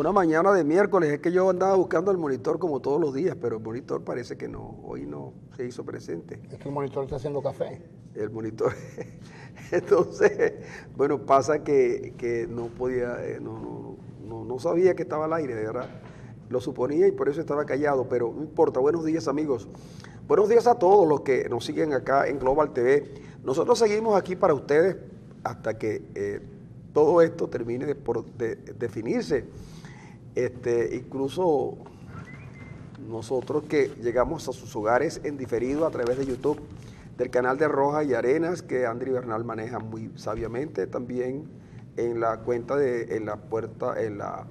Una mañana de miércoles, es que yo andaba buscando el monitor como todos los días, pero el monitor parece que no, hoy no se hizo presente. Es que el monitor está haciendo café. El monitor. Entonces, bueno, pasa que no podía, no sabía que estaba al aire, de verdad. Lo suponía y por eso estaba callado, pero no importa. Buenos días, amigos. Buenos días a todos los que nos siguen acá en Global TV. Nosotros seguimos aquí para ustedes hasta que todo esto termine de definirse. Incluso nosotros que llegamos a sus hogares en diferido a través de YouTube, del canal de Roja y Arenas, que Andri Bernal maneja muy sabiamente, también en la cuenta en la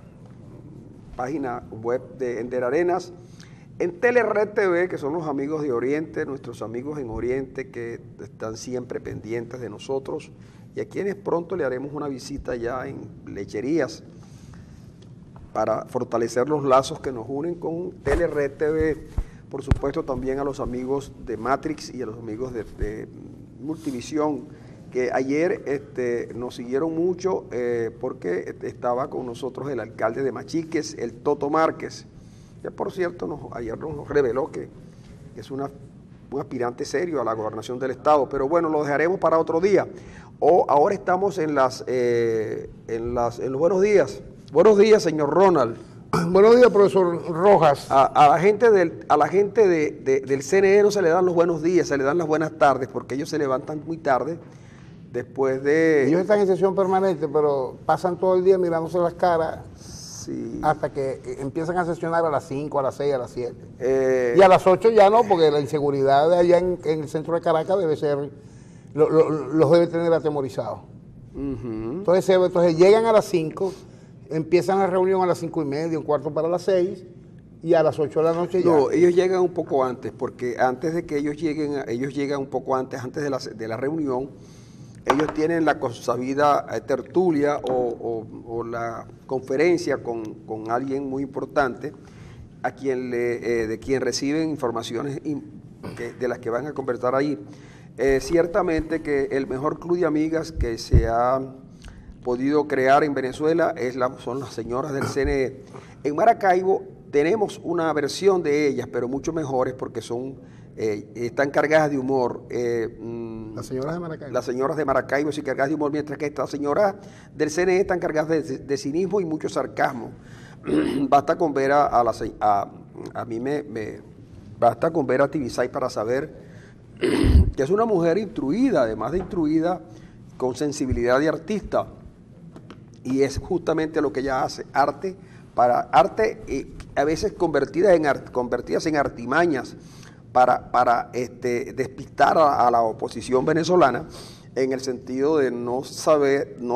página web de Ender Arenas, en Telered TV, que son los amigos de Oriente, nuestros amigos en Oriente que están siempre pendientes de nosotros, y a quienes pronto le haremos una visita ya en Lecherías para fortalecer los lazos que nos unen con Telered TV. Por supuesto también a los amigos de Matrix y a los amigos de Multivisión, que ayer nos siguieron mucho porque estaba con nosotros el alcalde de Machiques, el Toto Márquez, que por cierto ayer nos reveló que es un aspirante serio a la gobernación del estado, pero bueno, lo dejaremos para otro día. Ahora estamos en los buenos días. Buenos días, señor Ronald. Buenos días, profesor Rojas. A la gente del CNE no se le dan los buenos días, se le dan las buenas tardes, porque ellos se levantan muy tarde después de... Ellos están en sesión permanente, pero pasan todo el día mirándose las caras hasta que empiezan a sesionar a las 5, a las 6, a las 7. Y a las 8 ya no, porque la inseguridad de allá en el centro de Caracas debe ser, los debe tener atemorizados. Entonces llegan a las 5, empiezan la reunión a las 5:30, 5:45, y a las 8 de la noche ya. No, ellos llegan un poco antes, porque antes de que ellos lleguen, ellos llegan un poco antes de la reunión. Ellos tienen la consabida tertulia o la conferencia con alguien muy importante, de quien reciben informaciones de las que van a conversar ahí. Ciertamente que el mejor club de amigas que se ha podido crear en Venezuela son las señoras del CNE. En Maracaibo tenemos una versión de ellas, pero mucho mejores porque están cargadas de humor. Las señoras de Maracaibo. Las señoras de Maracaibo sí cargadas de humor, mientras que estas señoras del CNE están cargadas de cinismo y mucho sarcasmo. Basta con ver basta con ver a Tibisay para saber que es una mujer instruida, además de instruida, con sensibilidad de artista. Y es justamente lo que ella hace, arte, a veces convertidas en artimañas para despistar a la oposición venezolana, en el sentido de no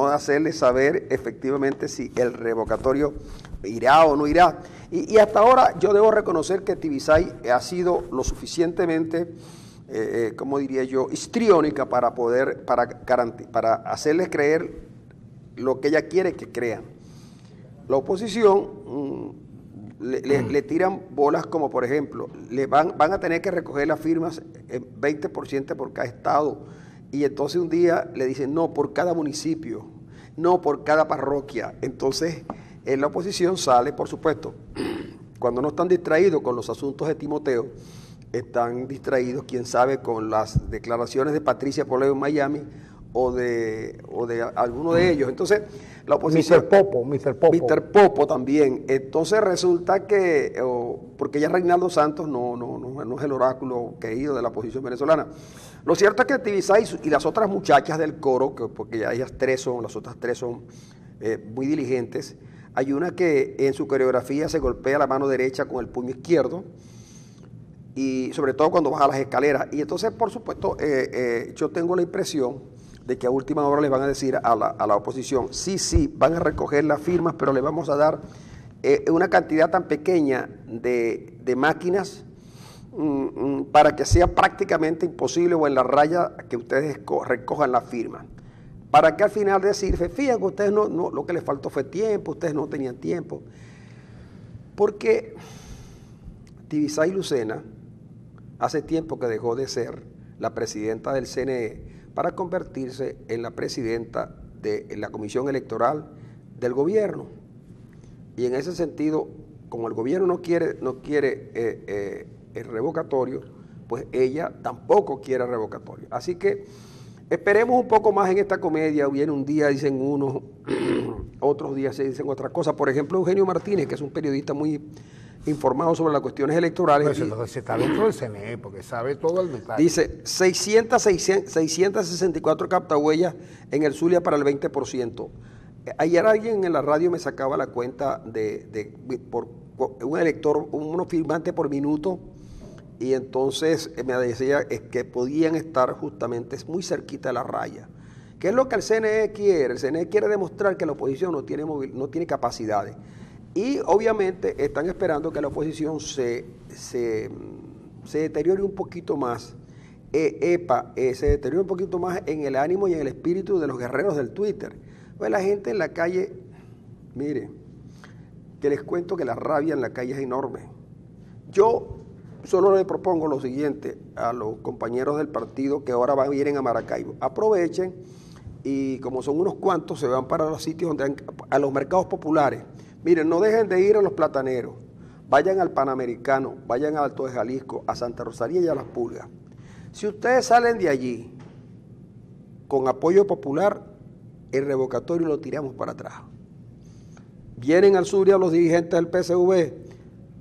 hacerle saber efectivamente si el revocatorio irá o no irá. Y hasta ahora yo debo reconocer que Tibisay ha sido lo suficientemente, como diría yo, histriónica para hacerles creer lo que ella quiere que crean. La oposición le tiran bolas como, por ejemplo, van a tener que recoger las firmas en 20% por cada estado, y entonces un día le dicen no, por cada municipio, no, por cada parroquia. Entonces en la oposición sale, por supuesto, cuando no están distraídos con los asuntos de Timoteo, están distraídos, quién sabe, con las declaraciones de Patricia Poleo en Miami, o de alguno de ellos. Entonces, la oposición... Mr. Popo también. Entonces resulta que, porque ya Reinaldo Santos no es el oráculo querido de la oposición venezolana. Lo cierto es que Tibisay y las otras muchachas del coro, porque ya las otras tres son muy diligentes, hay una que en su coreografía se golpea la mano derecha con el puño izquierdo, y sobre todo cuando baja las escaleras. Y entonces, por supuesto, yo tengo la impresión de que a última hora les van a decir a la oposición, sí, van a recoger las firmas, pero le vamos a dar una cantidad tan pequeña de máquinas para que sea prácticamente imposible, o en la raya, que ustedes recojan las firmas. Para que al final decir, fíjense que ustedes no, lo que les faltó fue tiempo, ustedes no tenían tiempo. Porque Tibisay Lucena hace tiempo que dejó de ser la presidenta del CNE para convertirse en la presidenta de la Comisión Electoral del gobierno. y en ese sentido, como el gobierno no quiere el revocatorio, pues ella tampoco quiere revocatorio. Así que esperemos un poco más en esta comedia. Viene un día, dicen unos, otros días se dicen otras cosas. Por ejemplo, Eugenio Martínez, que es un periodista muy informado sobre las cuestiones electorales. Pues se está dentro del CNE, porque sabe todo el detalle. Dice, 664 captahuellas en el Zulia para el 20%. Ayer alguien en la radio me sacaba la cuenta por un elector, unos firmantes por minuto, y entonces me decía que podían estar justamente muy cerquita de la raya. ¿Qué es lo que el CNE quiere? El CNE quiere demostrar que la oposición no tiene capacidades. Y obviamente están esperando que la oposición se deteriore un poquito más, se deteriore un poquito más en el ánimo y en el espíritu de los guerreros del Twitter. Pues la gente en la calle, mire, que les cuento que la rabia en la calle es enorme. Yo solo le propongo lo siguiente a los compañeros del partido que ahora vienen a Maracaibo. Aprovechen y como son unos cuantos, se van para los sitios a los mercados populares. Miren, no dejen de ir a los plataneros, vayan al Panamericano, vayan al Alto de Jalisco, a Santa Rosalía y a Las Pulgas. Si ustedes salen de allí con apoyo popular, el revocatorio lo tiramos para atrás. Vienen al Zulia los dirigentes del PSV,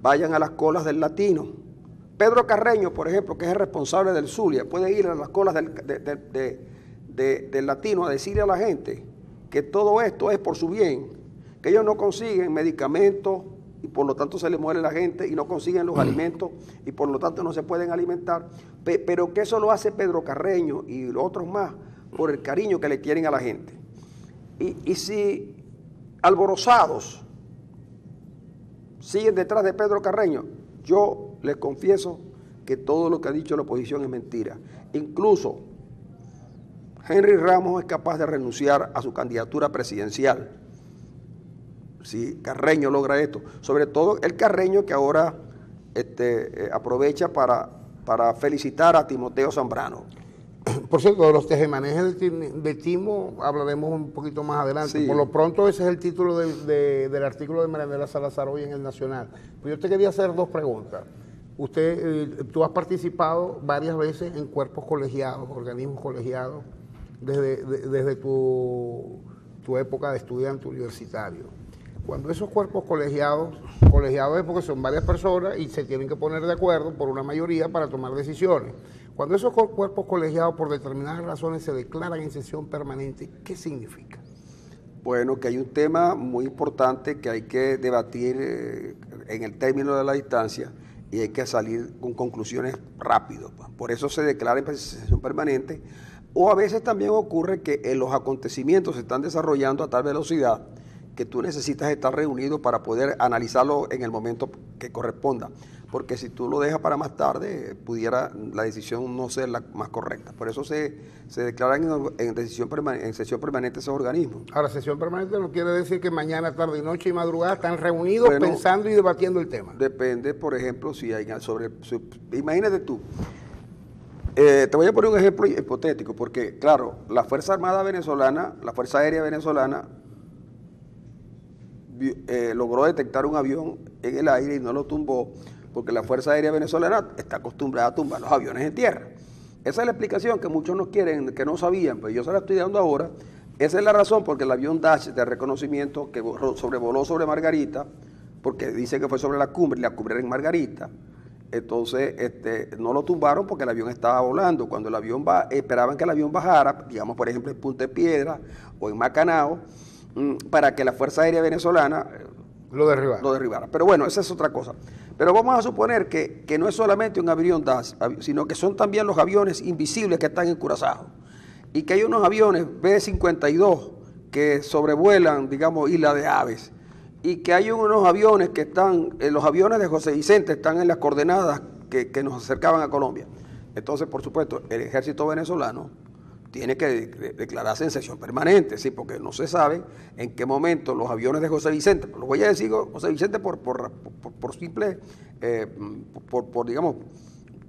vayan a las colas del Latino. Pedro Carreño, por ejemplo, que es el responsable del Zulia, puede ir a las colas del Latino a decirle a la gente que todo esto es por su bien, que ellos no consiguen medicamentos y por lo tanto se les muere la gente y no consiguen los alimentos y por lo tanto no se pueden alimentar, pero que eso lo hace Pedro Carreño y otros más por el cariño que le tienen a la gente. Y si alborozados siguen detrás de Pedro Carreño, yo les confieso que todo lo que ha dicho la oposición es mentira. Incluso Henry Ramos es capaz de renunciar a su candidatura presidencial si Carreño logra esto. Sobre todo el Carreño que ahora aprovecha para felicitar a Timoteo Zambrano. Por cierto, de los tejemanejes de Timo hablaremos un poquito más adelante. Sí. Por lo pronto ese es el título del artículo de Marianela Salazar hoy en El Nacional. Pero yo te quería hacer dos preguntas. Tú has participado varias veces en cuerpos colegiados, organismos colegiados, desde tu época de estudiante universitario. Cuando esos cuerpos colegiados es porque son varias personas y se tienen que poner de acuerdo por una mayoría para tomar decisiones. Cuando esos cuerpos colegiados por determinadas razones se declaran en sesión permanente, ¿qué significa? Bueno, que hay un tema muy importante que hay que debatir en el término de la distancia y hay que salir con conclusiones rápido. Por eso se declara en sesión permanente, o a veces también ocurre que los acontecimientos se están desarrollando a tal velocidad que tú necesitas estar reunido para poder analizarlo en el momento que corresponda, porque si tú lo dejas para más tarde, pudiera la decisión no ser la más correcta. Por eso se declaran en sesión permanente esos organismos. Ahora, sesión permanente no quiere decir que mañana, tarde, noche y madrugada están reunidos pensando y debatiendo el tema. Depende, por ejemplo, si hay imagínate tú, te voy a poner un ejemplo hipotético, porque claro, la Fuerza Armada venezolana, la Fuerza Aérea venezolana, logró detectar un avión en el aire y no lo tumbó porque la Fuerza Aérea Venezolana está acostumbrada a tumbar los aviones en tierra. Esa es la explicación que muchos no quieren, que no sabían, pero yo se la estoy dando ahora. Esa es la razón porque el avión Dash de reconocimiento que sobrevoló sobre Margarita, porque dice que fue sobre la cumbre era en Margarita, entonces no lo tumbaron porque el avión estaba volando. Cuando el avión esperaban que el avión bajara, digamos por ejemplo en Punta de Piedra o en Macanao, para que la Fuerza Aérea Venezolana lo derribara. Pero bueno, esa es otra cosa. Pero vamos a suponer que no es solamente un avión DAS, sino que son también los aviones invisibles que están en Curazao. Y que hay unos aviones B-52 que sobrevuelan, digamos, Isla de Aves. Y que hay unos aviones que están, los aviones de José Vicente están en las coordenadas que nos acercaban a Colombia. Entonces, por supuesto, el ejército venezolano tiene que declararse en sesión permanente, ¿sí? Porque no se sabe en qué momento los aviones de José Vicente, lo voy a decir José Vicente por simple, digamos,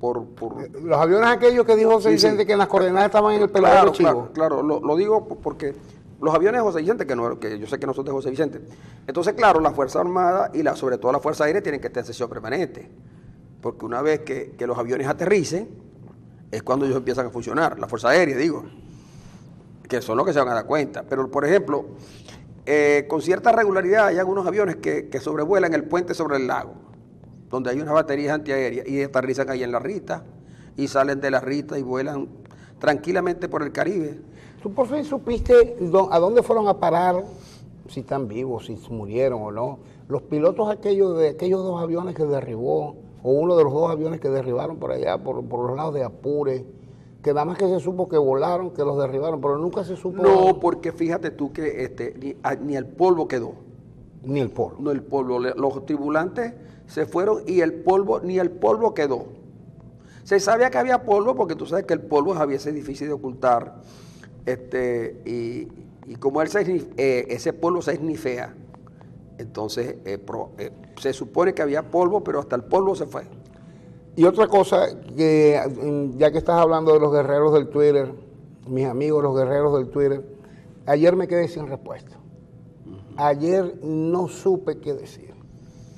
los aviones aquellos que dijo José Vicente que en las coordenadas estaban en el Peladero Chivo. Claro, lo digo porque los aviones de José Vicente, que yo sé que no son de José Vicente. Entonces, claro, la Fuerza Armada y sobre todo la Fuerza Aérea tienen que estar en sesión permanente, porque una vez que los aviones aterricen, es cuando ellos empiezan a funcionar, la Fuerza Aérea, digo, que son los que se van a dar cuenta. Pero, por ejemplo, con cierta regularidad hay algunos aviones que sobrevuelan el puente sobre el lago, donde hay unas baterías antiaéreas, y aterrizan ahí en La Rita, y salen de La Rita y vuelan tranquilamente por el Caribe. ¿Tú por fin supiste a dónde fueron a parar, si están vivos, si murieron o no, los pilotos de aquellos dos aviones que derribó, o uno de los dos aviones que derribaron por allá, por los lados de Apure, que nada más que se supo que volaron, que los derribaron, pero nunca se supo? No, porque fíjate tú que ni el polvo quedó. Ni el polvo. No, el polvo. Los tripulantes se fueron y ni el polvo quedó. Se sabía que había polvo porque tú sabes que el polvo es a veces difícil de ocultar. Y como ese polvo se esnifea, entonces se supone que había polvo, pero hasta el polvo se fue. Y otra cosa, que ya que estás hablando de los guerreros del Twitter, mis amigos los guerreros del Twitter, ayer me quedé sin respuesta. Ayer no supe qué decir.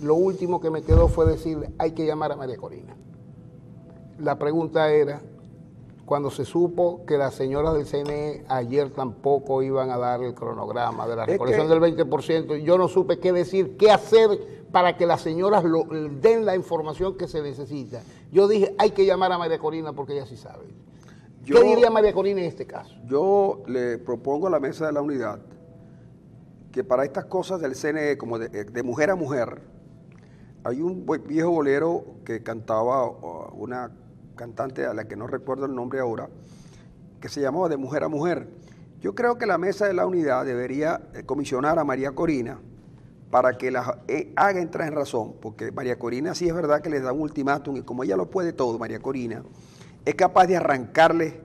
Lo último que me quedó fue decirle, hay que llamar a María Corina. La pregunta era, cuando se supo que las señoras del CNE ayer tampoco iban a dar el cronograma de la recolección del 20%, yo no supe qué decir, qué hacer para que las señoras den la información que se necesita. Yo dije, hay que llamar a María Corina porque ella sí sabe. ¿Qué diría María Corina en este caso? Yo le propongo a la mesa de la unidad que para estas cosas del CNE, como de mujer a mujer, hay un viejo bolero que cantaba una cantante a la que no recuerdo el nombre ahora, que se llamaba De Mujer a Mujer. Yo creo que la mesa de la unidad debería comisionar a María Corina para que la haga entrar en razón, porque María Corina sí es verdad que les da un ultimátum, y como ella lo puede todo, María Corina es capaz de arrancarle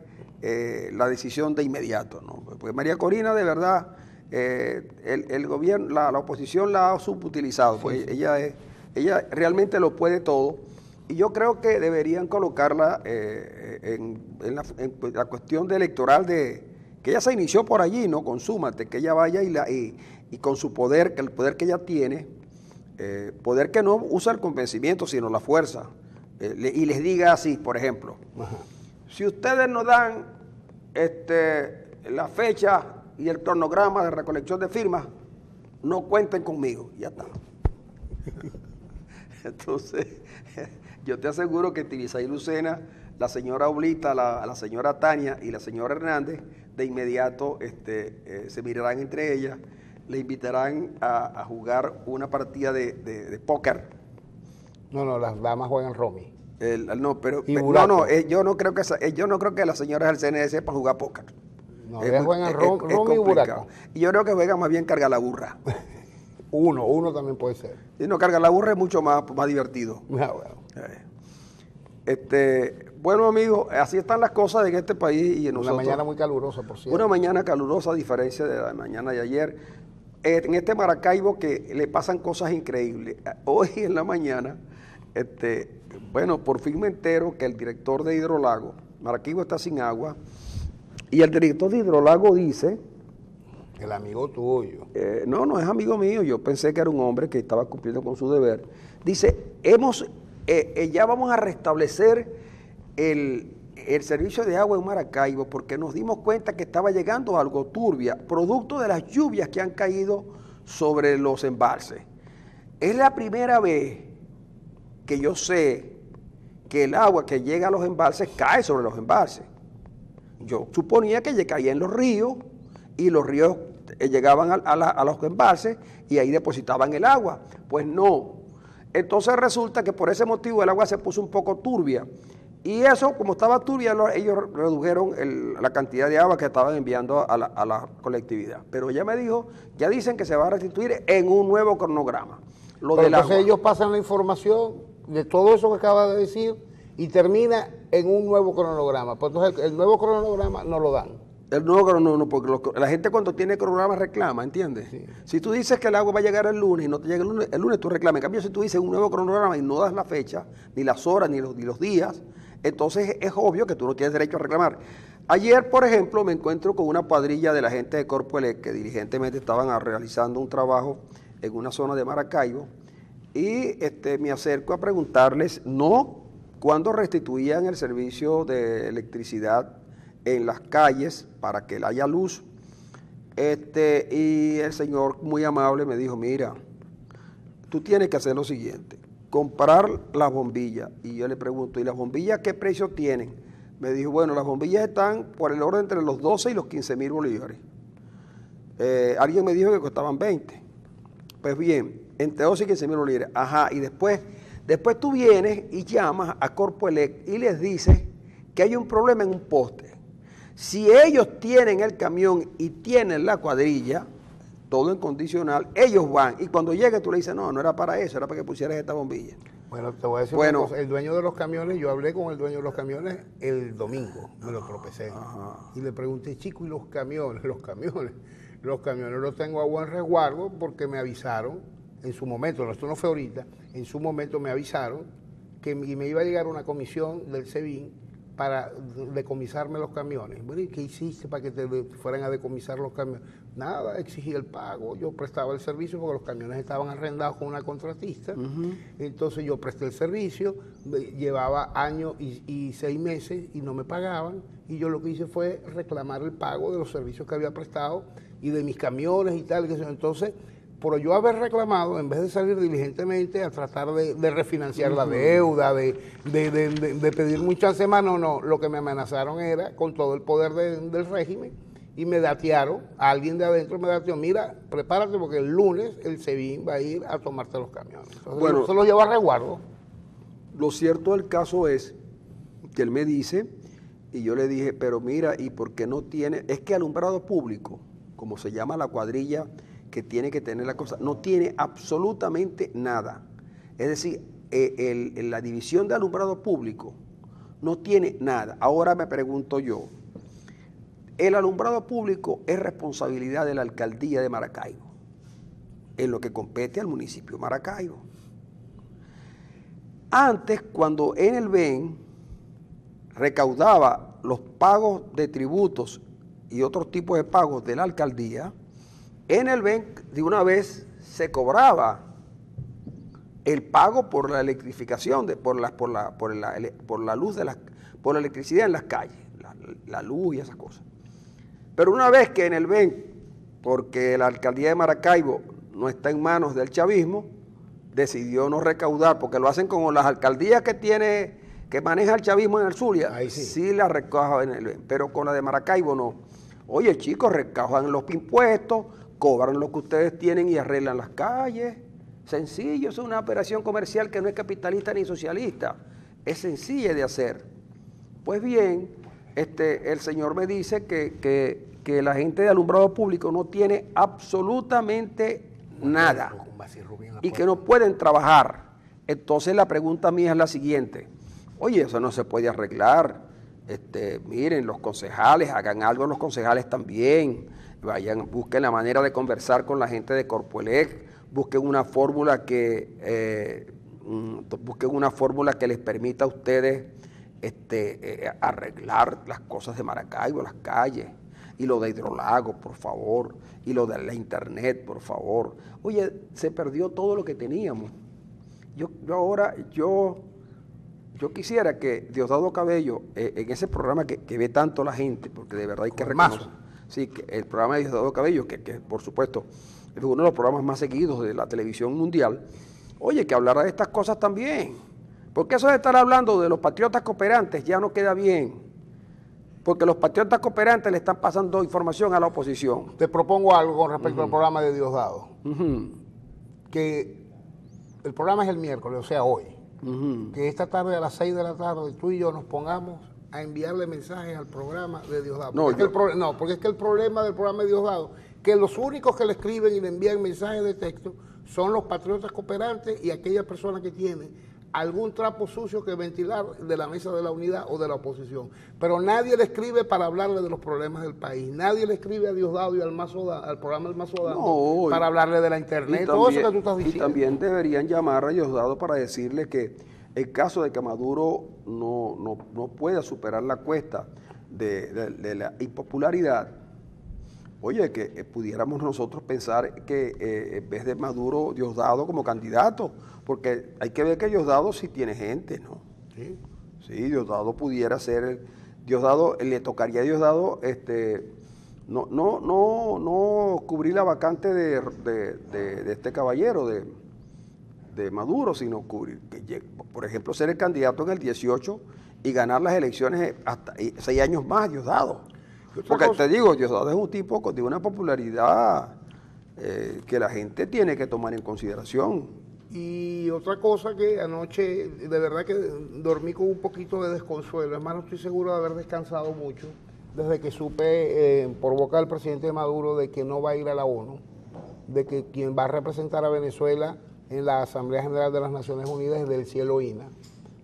la decisión de inmediato, ¿no? Porque María Corina, de verdad, el gobierno, la oposición la ha subutilizado, pues sí. Ella realmente lo puede todo. Y yo creo que deberían colocarla en la cuestión electoral que ella se inició por allí, ¿no? Con Súmate, que ella vaya y con su poder, que el poder que ella tiene, poder que no usa el convencimiento, sino la fuerza, y les diga así, por ejemplo, si ustedes no dan la fecha y el cronograma de recolección de firmas, no cuenten conmigo, ya está. Entonces, yo te aseguro que Tibisay Lucena, la señora Oblita, la señora Tania y la señora Hernández, de inmediato se mirarán entre ellas, le invitarán a jugar una partida de póker. No, las damas juegan romy. Yo no creo que las señoras del CNE sepan jugar póker. No, ellas juegan romy y buraco. Y yo creo que juegan más bien cargar la burra. Uno también puede ser. Si no, cargar la burra es mucho más divertido. Ah, bueno. Bueno, amigos, así están las cosas en este país y en nosotros. Una mañana muy calurosa, por cierto. Una mañana calurosa, a diferencia de la mañana de ayer. En este Maracaibo que le pasan cosas increíbles. Hoy en la mañana, por fin me entero que el director de Hidrolago, Maracaibo está sin agua, y el director de Hidrolago dice... El amigo tuyo. No es amigo mío, yo pensé que era un hombre que estaba cumpliendo con su deber. Dice, ya vamos a restablecer el servicio de agua en Maracaibo porque nos dimos cuenta que estaba llegando algo turbia, producto de las lluvias que han caído sobre los embalses. Es la primera vez que yo sé que el agua que llega a los embalses cae sobre los embalses. Yo suponía que caía en los ríos, y los ríos llegaban a los embalses y ahí depositaban el agua. Pues no. Entonces resulta que por ese motivo el agua se puso un poco turbia. Y eso, como estaba turbia, ellos redujeron la cantidad de agua que estaban enviando a la colectividad. Pero ella me dijo, ya dicen que se va a restituir en un nuevo cronograma. Entonces ellos pasan la información de todo eso que acaba de decir y termina en un nuevo cronograma. Pues entonces el nuevo cronograma no lo dan. El nuevo cronograma no, porque la gente cuando tiene cronograma reclama, ¿entiendes? Sí. Si tú dices que el agua va a llegar el lunes y no te llega el lunes tú reclamas. En cambio, si tú dices un nuevo cronograma y no das la fecha, ni las horas, ni los días, entonces es obvio que tú no tienes derecho a reclamar. Ayer, por ejemplo, me encuentro con una cuadrilla de la gente de Corpoelec que diligentemente estaban realizando un trabajo en una zona de Maracaibo y me acerco a preguntarles, no cuándo restituían el servicio de electricidad en las calles para que haya luz. Y el señor muy amable me dijo, mira, tú tienes que hacer lo siguiente, comprar las bombillas. Y yo le pregunto, ¿y las bombillas qué precio tienen? Me dijo, bueno, las bombillas están por el orden entre los 12 y los 15.000 bolívares. Alguien me dijo que costaban 20. Pues bien, entre 12 y 15.000 bolívares. Ajá, y después tú vienes y llamas a Corpoelec y les dices que hay un problema en un poste. Si ellos tienen el camión y tienen la cuadrilla, todo en condicional, ellos van. Y cuando lleguen tú le dices, no era para eso, era para que pusieras esta bombilla. Bueno, te voy a decir una cosa. El dueño de los camiones, yo hablé con el dueño de los camiones el domingo, me lo tropecé. Y le pregunté, chico, ¿y los camiones? Los camiones los tengo a buen resguardo porque me avisaron en su momento, esto no fue ahorita, en su momento me avisaron que me iba a llegar una comisión del SEBIN para decomisarme los camiones. Bueno, ¿y qué hiciste para que te fueran a decomisar los camiones? Nada, exigí el pago, yo prestaba el servicio porque los camiones estaban arrendados con una contratista, entonces yo presté el servicio, llevaba años y 6 meses y no me pagaban, y yo lo que hice fue reclamar el pago de los servicios que había prestado y de mis camiones y tal, entonces, por yo haber reclamado, en vez de salir diligentemente a tratar de refinanciar la deuda, de pedir un chance más, no, lo que me amenazaron era con todo el poder del régimen y me datearon, alguien de adentro me dateó, mira, prepárate porque el lunes el SEBIN va a ir a tomarte los camiones. Entonces, bueno, se los llevo a resguardo. Lo cierto del caso es que él me dice, y yo le dije, pero mira, ¿y por qué no tiene? Es que alumbrado público, como se llama la cuadrilla que tiene que tener la cosa, no tiene absolutamente nada. Es decir, la división de alumbrado público no tiene nada. Ahora me pregunto yo, el alumbrado público es responsabilidad de la alcaldía de Maracaibo, en lo que compete al municipio de Maracaibo. Antes, cuando en el BEN recaudaba los pagos de tributos y otros tipos de pagos de la alcaldía, en el BEN de una vez se cobraba el pago por la electrificación, por la luz por la electricidad en las calles, la luz y esas cosas. Pero una vez que en el BEN, porque la alcaldía de Maracaibo no está en manos del chavismo, decidió no recaudar, porque lo hacen como las alcaldías que maneja el chavismo en el Zulia, sí la recojan en el BEN, pero con la de Maracaibo no. Oye, chicos, recojan los impuestos, cobran lo que ustedes tienen y arreglan las calles. Sencillo, es una operación comercial que no es capitalista ni socialista, es sencilla de hacer. Pues bien, el señor me dice que la gente de alumbrado público no tiene absolutamente nada y que no pueden trabajar. Entonces la pregunta mía es la siguiente, oye, eso no se puede arreglar, miren, los concejales, hagan algo los concejales también, vayan, busquen la manera de conversar con la gente de Corpoelec, busquen una fórmula que les permita a ustedes arreglar las cosas de Maracaibo, las calles, y lo de Hidrolago, por favor, y lo de la internet, por favor. Oye, se perdió todo lo que teníamos. Yo quisiera que Diosdado Cabello, en ese programa que ve tanto la gente, porque de verdad hay que reconocer, sí, que el programa de Diosdado Cabello, que por supuesto es uno de los programas más seguidos de la televisión mundial, oye, que hablara de estas cosas también, porque eso de estar hablando de los patriotas cooperantes ya no queda bien, porque los patriotas cooperantes le están pasando información a la oposición. Te propongo algo con respecto al programa de Diosdado, que el programa es el miércoles, o sea, hoy, que esta tarde a las 6 de la tarde tú y yo nos pongamos a enviarle mensajes al programa de Diosdado. Porque es que el problema del programa de Diosdado, que los únicos que le escriben y le envían mensajes de texto son los patriotas cooperantes y aquellas personas que tienen algún trapo sucio que ventilar de la mesa de la unidad o de la oposición. Pero nadie le escribe para hablarle de los problemas del país. Nadie le escribe a Diosdado y al programa El Mazodano para hablarle de la internet, todo eso que tú estás diciendo. Y también deberían llamar a Diosdado para decirle que en caso de que Maduro no pueda superar la cuesta de la impopularidad, oye, que pudiéramos nosotros pensar que en vez de Maduro, Diosdado como candidato, porque hay que ver que Diosdado sí tiene gente, ¿no? Sí. Sí, Diosdado pudiera ser, Diosdado, le tocaría a Diosdado, no cubrir la vacante de este caballero, de Maduro, sino cubrir, por ejemplo, ser el candidato en el 18 y ganar las elecciones hasta 6 años más, Diosdado. Porque te digo, Diosdado es un tipo de una popularidad que la gente tiene que tomar en consideración. Y otra cosa que anoche, de verdad que dormí con un poquito de desconsuelo, es más, no estoy seguro de haber descansado mucho, desde que supe por boca del presidente Maduro de que no va a ir a la ONU, de que quien va a representar a Venezuela en la Asamblea General de las Naciones Unidas es del cielo INA.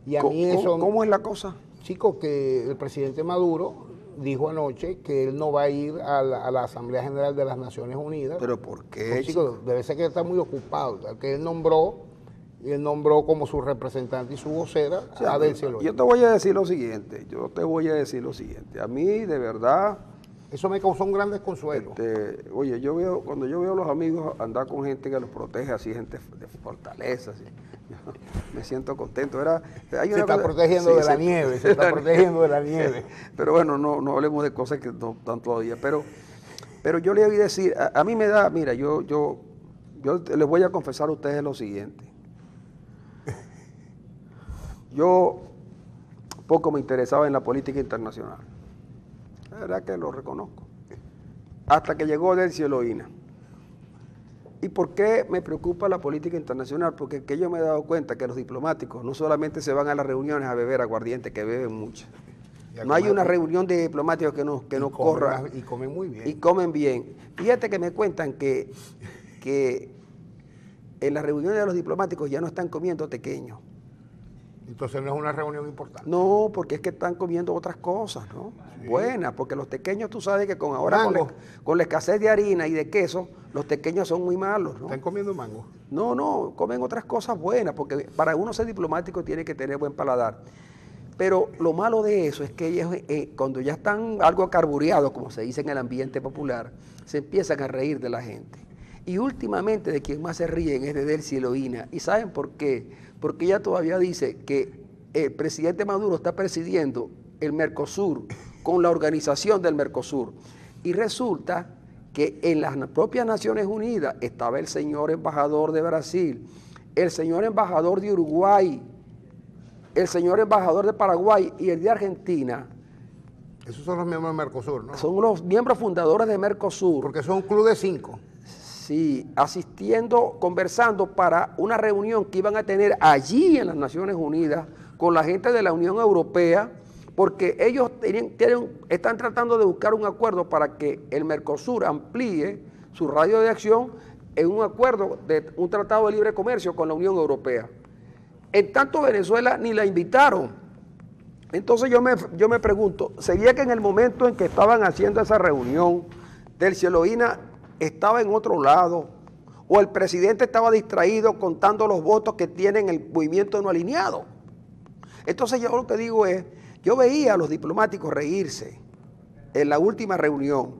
Y a mí eso... ¿Cómo es la cosa? Chicos, que el presidente Maduro dijo anoche que él no va a ir a la Asamblea General de las Naciones Unidas. ¿Pero por qué? Pues, chicos, debe ser que está muy ocupado, que él nombró como su representante y su vocera a Delcy Eloína. Yo te voy a decir lo siguiente, a mí de verdad... Eso me causó un gran desconsuelo. Oye, cuando yo veo a los amigos andar con gente que los protege, así, gente de fortaleza, así, me siento contento. Se está protegiendo de la nieve, se está protegiendo de la nieve. Pero bueno, no hablemos de cosas que no están todavía. Pero yo le voy a decir, a mí me da, mira, yo les voy a confesar a ustedes lo siguiente. Yo poco me interesaba en la política internacional. La verdad que lo reconozco. Hasta que llegó Delcy Eloína. ¿Y por qué me preocupa la política internacional? Porque que yo me he dado cuenta que los diplomáticos no solamente se van a las reuniones a beber aguardiente, que beben mucho. No hay una reunión de diplomáticos que no corra. Y comen muy bien. Y comen bien. Fíjate que me cuentan que en las reuniones de los diplomáticos ya no están comiendo tequeños. Entonces no es una reunión importante. No, porque es que están comiendo otras cosas, ¿no? Sí. Buenas, porque los tequeños, tú sabes que con la escasez de harina y de queso, los tequeños son muy malos, ¿no? ¿Están comiendo mango? No, comen otras cosas buenas, porque para uno ser diplomático tiene que tener buen paladar. Pero lo malo de eso es que ellos, cuando ya están algo carbureados, como se dice en el ambiente popular, se empiezan a reír de la gente. Y últimamente de quien más se ríen es de Delcy Eloína. ¿Y saben por qué? Porque ella todavía dice que el presidente Maduro está presidiendo el Mercosur con la organización del Mercosur. Y resulta que en las propias Naciones Unidas estaba el señor embajador de Brasil, el señor embajador de Uruguay, el señor embajador de Paraguay y el de Argentina. Esos son los miembros del Mercosur, ¿no? Son los miembros fundadores de Mercosur. Porque son un club de 5. Sí, asistiendo, conversando para una reunión que iban a tener allí en las Naciones Unidas con la gente de la Unión Europea, porque ellos están tratando de buscar un acuerdo para que el Mercosur amplíe su radio de acción en un acuerdo de un tratado de libre comercio con la Unión Europea. En tanto Venezuela ni la invitaron. Entonces yo me pregunto, ¿sería que en el momento en que estaban haciendo esa reunión, Delcy Eloína estaba en otro lado, o el presidente estaba distraído contando los votos que tienen el movimiento no alineado? Entonces yo lo que digo es, yo veía a los diplomáticos reírse en la última reunión,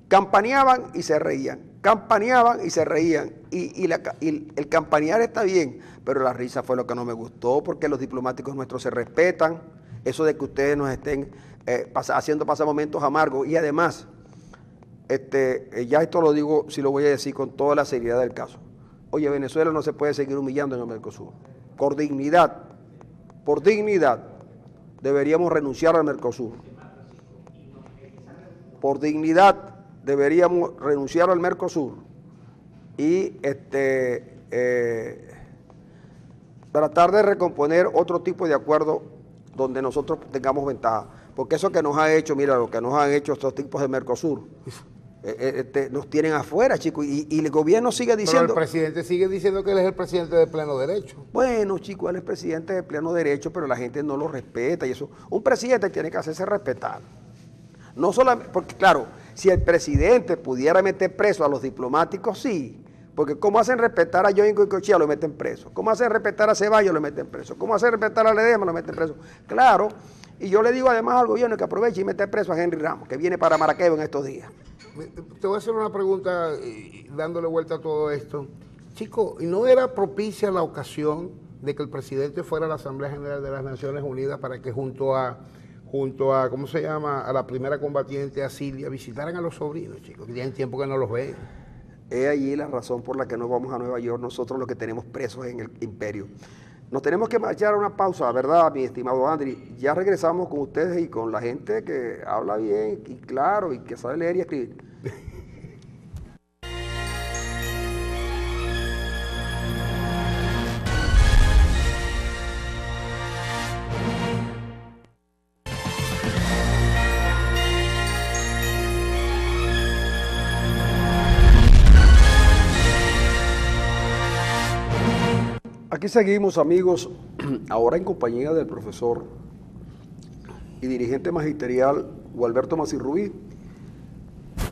campaneaban y se reían, campaneaban y se reían, y el campanear está bien, pero la risa fue lo que no me gustó, porque los diplomáticos nuestros se respetan, eso de que ustedes nos estén haciendo pasar momentos amargos, y además, ya esto lo digo, si lo voy a decir con toda la seriedad del caso. Oye, Venezuela no se puede seguir humillando en el Mercosur. Por dignidad, deberíamos renunciar al Mercosur. Por dignidad, deberíamos renunciar al Mercosur y tratar de recomponer otro tipo de acuerdo donde nosotros tengamos ventaja. Porque eso que nos ha hecho, mira, lo que nos han hecho estos tipos de Mercosur, nos tienen afuera, chicos, y el gobierno sigue diciendo... Pero el presidente sigue diciendo que él es el presidente de pleno derecho. Bueno, chicos, él es presidente de pleno derecho, pero la gente no lo respeta y eso. Un presidente tiene que hacerse respetar. No solamente, porque claro, si el presidente pudiera meter preso a los diplomáticos, sí, porque ¿cómo hacen respetar a Join Goycochea? Lo meten preso. ¿Cómo hacen respetar a Ceballos? Lo meten preso. ¿Cómo hacen respetar a Ledesma? Lo meten preso. Claro, Y yo le digo además al gobierno que aproveche y mete preso a Henry Ramos, que viene para Maracaibo en estos días. Te voy a hacer una pregunta dándole vuelta a todo esto. Chico, ¿y no era propicia la ocasión de que el presidente fuera a la Asamblea General de las Naciones Unidas para que junto a ¿cómo se llama?, a la primera combatiente, a Silvia, visitaran a los sobrinos, chicos, que tienen tiempo que no los ven? Es allí la razón por la que no vamos a Nueva York, nosotros los que tenemos presos en el imperio. Nos tenemos que marchar a una pausa, ¿verdad, mi estimado Andri? Ya regresamos con ustedes y con la gente que habla bien y claro y que sabe leer y escribir. Aquí seguimos, amigos, ahora en compañía del profesor y dirigente magisterial Gualberto Macirrubí,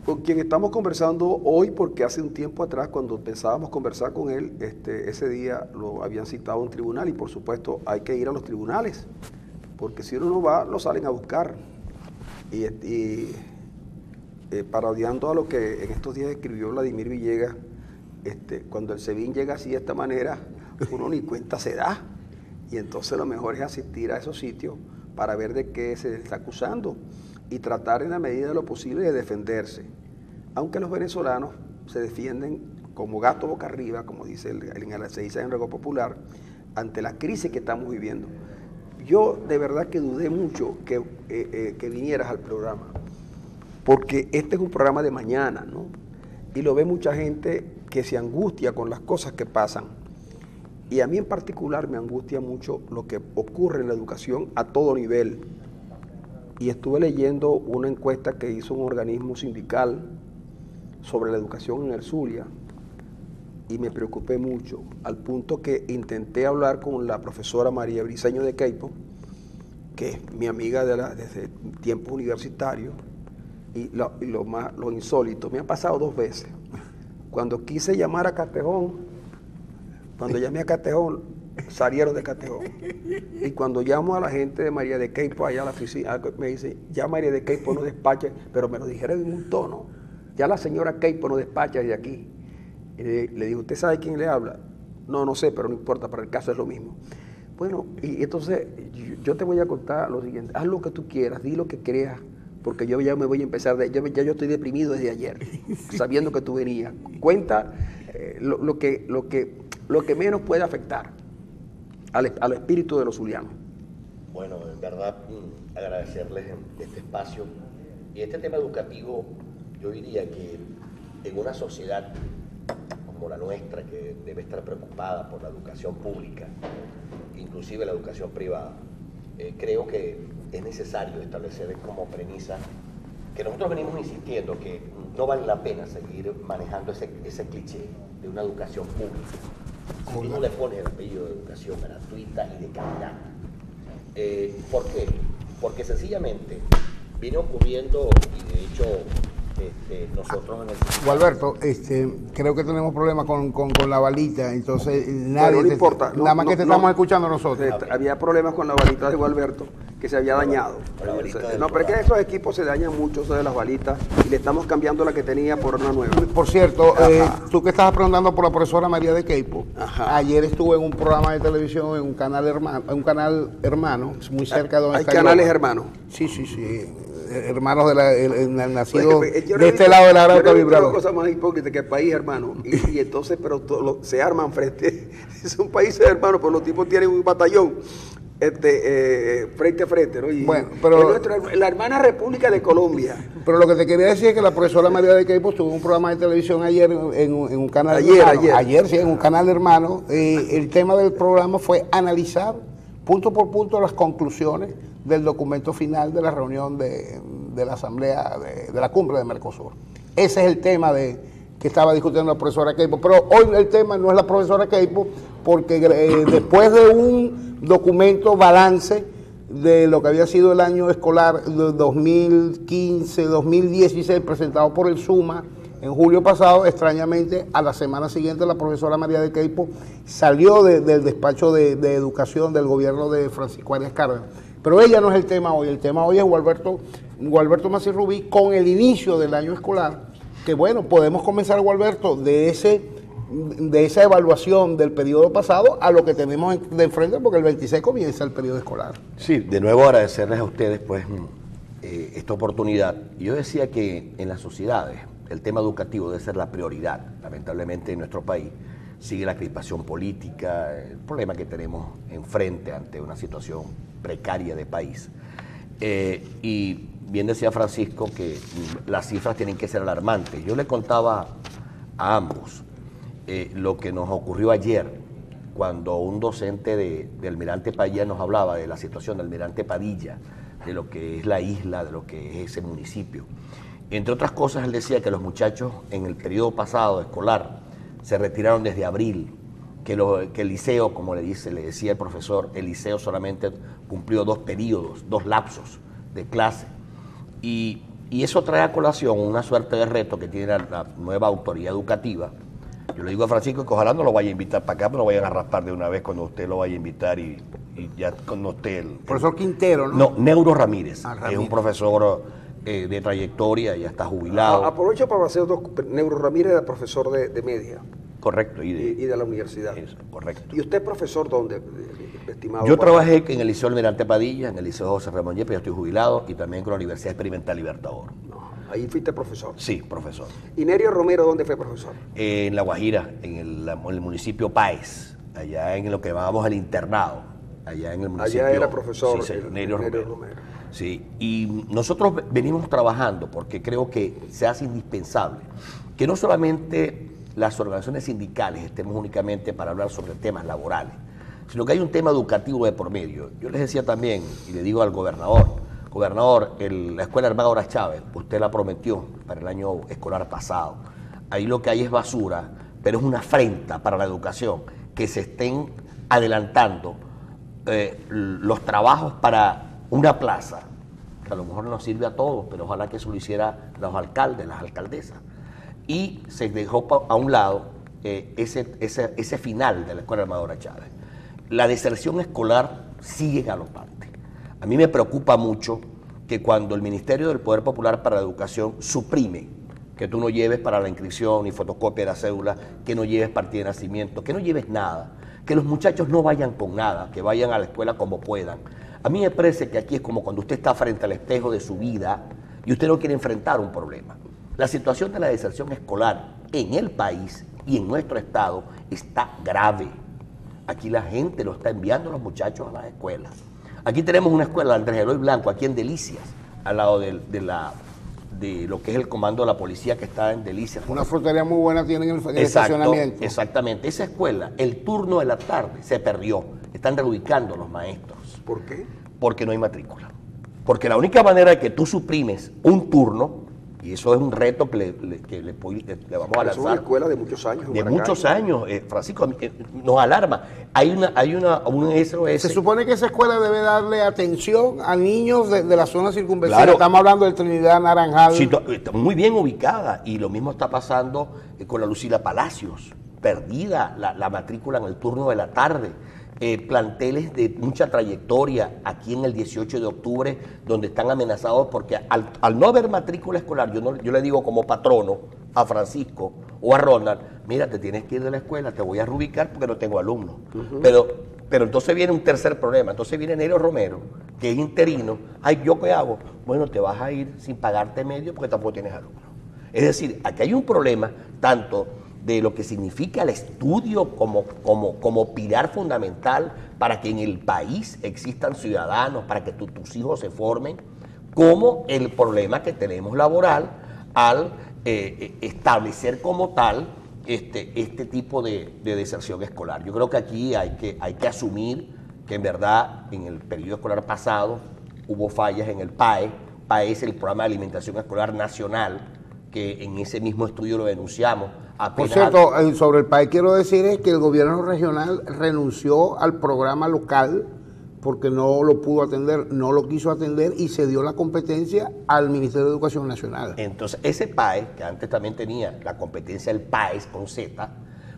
con quien estamos conversando hoy porque hace un tiempo atrás, cuando pensábamos conversar con él, ese día lo habían citado a un tribunal y por supuesto hay que ir a los tribunales, porque si uno no va, lo salen a buscar. Parodiando a lo que en estos días escribió Vladimir Villegas, cuando el SEBIN llega así de esta manera, uno ni cuenta se da, y entonces lo mejor es asistir a esos sitios para ver de qué se está acusando y tratar en la medida de lo posible de defenderse, aunque los venezolanos se defienden como gato boca arriba, como dice se dice en el Rego Popular, ante la crisis que estamos viviendo. Yo de verdad que dudé mucho que vinieras al programa, porque este es un programa de mañana, ¿no? Y lo ve mucha gente que se angustia con las cosas que pasan. Y a mí en particular me angustia mucho lo que ocurre en la educación a todo nivel. Y estuve leyendo una encuesta que hizo un organismo sindical sobre la educación en el Zulia y me preocupé mucho, al punto que intenté hablar con la profesora María Briceño de Queipo, que es mi amiga desde tiempos universitarios, y lo insólito, me ha pasado 2 veces. Cuando quise llamar a Catejón, cuando llamé a Catejón, salieron de Catejón. Y cuando llamo a la gente de María de Queipo allá a la oficina, me dice, ya María de Queipo no despacha, pero me lo dijeron en un tono, ya la señora Queipo no despacha de aquí. Y le digo, ¿usted sabe quién le habla? No sé, pero no importa, para el caso es lo mismo. Bueno, y entonces yo te voy a contar lo siguiente, haz lo que tú quieras, di lo que creas, porque yo ya me voy a empezar, yo estoy deprimido desde ayer, sabiendo que tú venías. Cuenta lo que menos puede afectar al espíritu de los zulianos. Bueno, en verdad, agradecerles este espacio. Y este tema educativo, yo diría que en una sociedad como la nuestra, que debe estar preocupada por la educación pública, inclusive la educación privada, creo que es necesario establecer como premisa que nosotros venimos insistiendo que no vale la pena seguir manejando ese cliché de una educación pública. Si uno le pone el apellido de educación gratuita y de calidad. ¿Por qué? Porque sencillamente viene ocurriendo, y de hecho nosotros en el... Gualberto, creo que tenemos problemas con la balita, entonces nadie no importa. Nada más que te estamos escuchando nosotros. Había problemas con la balita de Gualberto, que se había dañado. Pero es que esos equipos se dañan mucho, eso de las balitas, y le estamos cambiando la que tenía por una nueva. Por cierto, tú que estabas preguntando por la profesora María de Queipo, ayer estuve en un programa de televisión en un canal hermano, muy cerca de donde está. ¿Hay canales hermanos? Sí. Hermanos nacidos de este lado de la Grauta Vibrador. Es una cosa más hipócrita que el país, hermano. Y entonces, pero se arman frente. Son países hermanos, pero los tipos tienen un batallón frente a frente, ¿no? Y bueno, pero la hermana República de Colombia. Pero lo que te quería decir es que la profesora María de Queipo tuvo un programa de televisión ayer en un canal ayer, sí, en un canal hermano. El tema del programa fue analizar punto por punto las conclusiones del documento final de la reunión de la asamblea de la cumbre de Mercosur. Ese es el tema que estaba discutiendo la profesora Queipo, pero hoy el tema no es la profesora Queipo, porque después de un documento balance de lo que había sido el año escolar de 2015-2016 presentado por el SUMA en julio pasado, extrañamente a la semana siguiente la profesora María de Queipo salió del despacho de educación del gobierno de Francisco Arias Cárdenas Pero ella no es el tema hoy. El tema hoy es Gualberto Macías Rubí con el inicio del año escolar, que bueno, podemos comenzar, Gualberto, de esa evaluación del periodo pasado a lo que tenemos de enfrente, porque el 26 comienza el periodo escolar. Sí, de nuevo agradecerles a ustedes pues esta oportunidad. Yo decía que en las sociedades el tema educativo debe ser la prioridad. Lamentablemente en nuestro país sigue la crispación política, el problema que tenemos enfrente ante una situación precaria de país. Y bien decía Francisco que las cifras tienen que ser alarmantes. Yo le contaba a ambos lo que nos ocurrió ayer cuando un docente de Almirante Padilla nos hablaba de la situación de Almirante Padilla, de lo que es la isla, de lo que es ese municipio. Entre otras cosas, él decía que los muchachos en el periodo pasado escolar se retiraron desde abril, que el liceo, como le decía el profesor, el liceo solamente cumplió 2 periodos, 2 lapsos de clase. Y eso trae a colación una suerte de reto que tiene la nueva autoridad educativa. Yo le digo a Francisco que ojalá no lo vaya a invitar para acá, pero lo vayan a raspar de una vez cuando usted lo vaya a invitar y ya cuando esté el profesor Quintero, ¿no? No, Neuro Ramírez, es un profesor de trayectoria, ya está jubilado. Aprovecho para hacer Neuro Ramírez era profesor de media. Correcto. Y de la universidad. Eso, correcto. ¿Y usted profesor dónde, estimado? Yo trabajé en el Liceo Almirante Padilla, en el Liceo José Ramón Yepes, ya estoy jubilado, y también con la Universidad Experimental Libertador. No, ahí fuiste profesor. Sí, profesor. ¿Y Nerio Romero dónde fue profesor? En La Guajira, en el municipio Páez, allá en lo que llamábamos el internado, allá en el municipio. Allá era profesor sí, Nerio Romero. Romero. Sí, y nosotros venimos trabajando porque creo que se hace indispensable que no solamente las organizaciones sindicales estemos únicamente para hablar sobre temas laborales, sino que hay un tema educativo de por medio. Yo les decía también, y le digo al gobernador, la Escuela Armada Horas Chávez, usted la prometió para el año escolar pasado. Ahí lo que hay es basura, pero es una afrenta para la educación, que se estén adelantando los trabajos para una plaza, que a lo mejor no nos sirve a todos, pero ojalá que eso lo hicieran los alcaldes, las alcaldesas. Y se dejó a un lado ese final de la Escuela Armada Horas Chávez. La deserción escolar sigue galopante. A mí me preocupa mucho que cuando el Ministerio del Poder Popular para la Educación suprime que tú no lleves para la inscripción ni fotocopia de la cédula, que no lleves partida de nacimiento, que no lleves nada, que los muchachos no vayan con nada, que vayan a la escuela como puedan. A mí me parece que aquí es como cuando usted está frente al espejo de su vida y usted no quiere enfrentar un problema. La situación de la deserción escolar en el país y en nuestro estado está grave. Aquí la gente lo está enviando a los muchachos a las escuelas. Aquí tenemos una escuela, Andrés Eloy Blanco, aquí en Delicias, al lado de lo que es el comando de la policía que está en Delicias. Una frutería muy buena tienen en el estacionamiento. Exactamente. Esa escuela, el turno de la tarde se perdió. Están reubicando los maestros. ¿Por qué? Porque no hay matrícula. Porque la única manera de que tú suprimes un turno, y eso es un reto que le vamos a lanzar. Es una escuela de muchos años. De muchos años, Francisco, nos alarma. Hay un SOS. Se supone que esa escuela debe darle atención a niños de la zona circunvecina. Claro. Estamos hablando de Trinidad, Naranjal. Sí, está muy bien ubicada. Y lo mismo está pasando con la Lucila Palacios. Perdida la matrícula en el turno de la tarde. Planteles de mucha trayectoria aquí en el 18 de octubre donde están amenazados porque al no haber matrícula escolar, yo le digo como patrono a Francisco o a Ronald, mira, te tienes que ir de la escuela, te voy a reubicar porque no tengo alumnos. Pero entonces viene un tercer problema, entonces viene Nerio Romero, que es interino, ay, ¿yo qué hago? Bueno, te vas a ir sin pagarte medio porque tampoco tienes alumnos. Es decir, aquí hay un problema tanto de lo que significa el estudio como pilar fundamental para que en el país existan ciudadanos, para que tus hijos se formen, como el problema que tenemos laboral al establecer como tal este tipo de deserción escolar. Yo creo que aquí hay que asumir que en verdad en el periodo escolar pasado hubo fallas en el PAE. PAE es el Programa de Alimentación Escolar Nacional, que en ese mismo estudio lo denunciamos. Por cierto, sobre el país quiero decir es que el gobierno regional renunció al programa local porque no lo pudo atender, no lo quiso atender y se dio la competencia al Ministerio de Educación Nacional. Entonces, ese PAE, que antes también tenía la competencia del PAES con Z,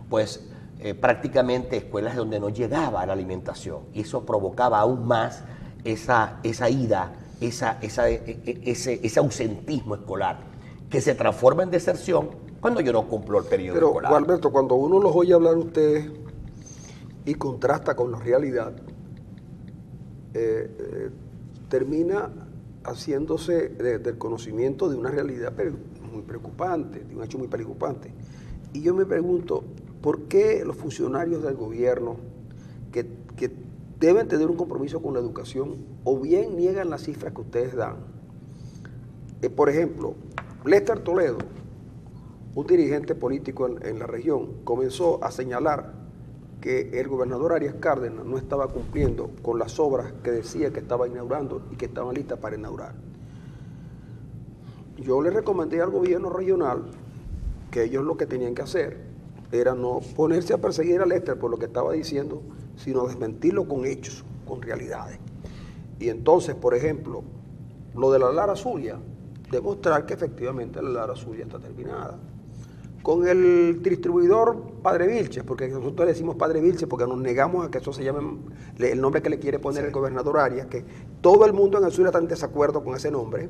pues prácticamente escuelas donde no llegaba la alimentación y eso provocaba aún más esa ida, ese ausentismo escolar, que se transforma en deserción cuando yo no cumplo el periodo escolar. Pero, Alberto, cuando uno los oye hablar a ustedes y contrasta con la realidad, termina haciéndose del conocimiento de una realidad muy preocupante, de un hecho muy preocupante. Y yo me pregunto, ¿por qué los funcionarios del gobierno que deben tener un compromiso con la educación o bien niegan las cifras que ustedes dan? Por ejemplo, Lester Toledo, un dirigente político en la región, comenzó a señalar que el gobernador Arias Cárdenas no estaba cumpliendo con las obras que decía que estaba inaugurando y que estaban listas para inaugurar. Yo le recomendé al gobierno regional que ellos lo que tenían que hacer era no ponerse a perseguir a Lester por lo que estaba diciendo, sino desmentirlo con hechos, con realidades. Y entonces, por ejemplo, lo de la Lara Zulia, demostrar que efectivamente la Lara Zulia está terminada. Con el distribuidor Padre Vilches, porque nosotros le decimos Padre Vilches porque nos negamos a que eso se llame el nombre que le quiere poner el gobernador Arias, que todo el mundo en el sur está en desacuerdo con ese nombre.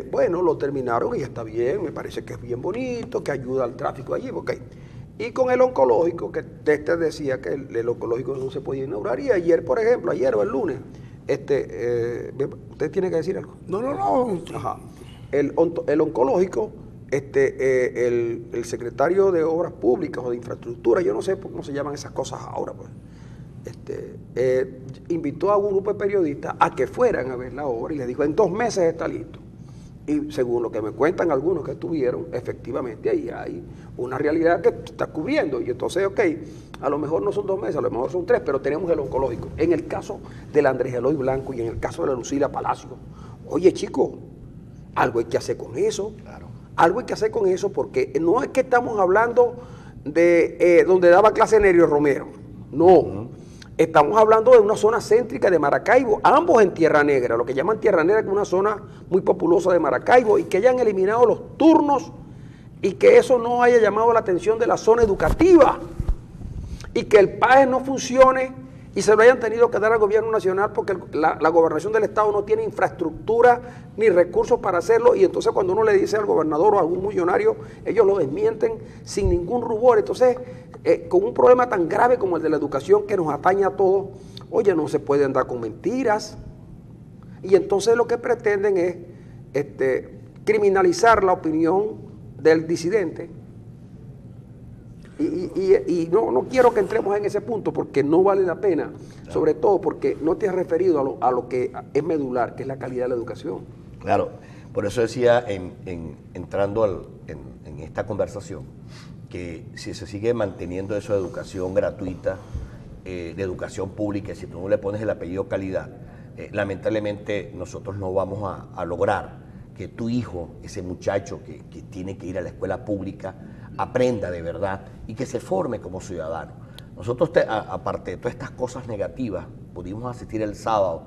Bueno, lo terminaron y está bien, me parece que es bien bonito, que ayuda al tráfico allí, ok. Y con el oncológico, que Lester decía que el oncológico no se podía inaugurar, y ayer, por ejemplo, ayer o el lunes, ¿usted tiene que decir algo? No. Ajá. El oncológico, el secretario de Obras Públicas o de Infraestructura, yo no sé cómo se llaman esas cosas ahora, pues, invitó a un grupo de periodistas a que fueran a ver la obra y les dijo, en 2 meses está listo. Y según lo que me cuentan algunos que estuvieron, efectivamente ahí hay una realidad que está cubriendo. Y entonces, ok, a lo mejor no son 2 meses, a lo mejor son 3, pero tenemos el oncológico. En el caso del Andrés Eloy Blanco y en el caso de la Lucila Palacio, oye, chicos, algo hay que hacer con eso. Claro. Algo hay que hacer con eso porque no es que estamos hablando de donde daba clase Nerio Romero. No. Estamos hablando de una zona céntrica de Maracaibo, ambos en Tierra Negra, lo que llaman Tierra Negra, que es una zona muy populosa de Maracaibo, y que hayan eliminado los turnos y que eso no haya llamado la atención de la zona educativa y que el PAE no funcione y se lo hayan tenido que dar al gobierno nacional porque la gobernación del estado no tiene infraestructura ni recursos para hacerlo, y entonces cuando uno le dice al gobernador o a algún millonario, ellos lo desmienten sin ningún rubor. Entonces, con un problema tan grave como el de la educación que nos atañe a todos, oye, no se puede andar con mentiras. Y entonces lo que pretenden es criminalizar la opinión del disidente. Y no quiero que entremos en ese punto porque no vale la pena, claro. Sobre todo porque no te has referido a lo que es medular, que es la calidad de la educación. Claro, por eso decía entrando en esta conversación que si se sigue manteniendo eso de educación gratuita, de educación pública, si tú no le pones el apellido calidad, lamentablemente nosotros no vamos a lograr que tu hijo, ese muchacho que tiene que ir a la escuela pública, aprenda de verdad y que se forme como ciudadano. Nosotros, aparte de todas estas cosas negativas, pudimos asistir el sábado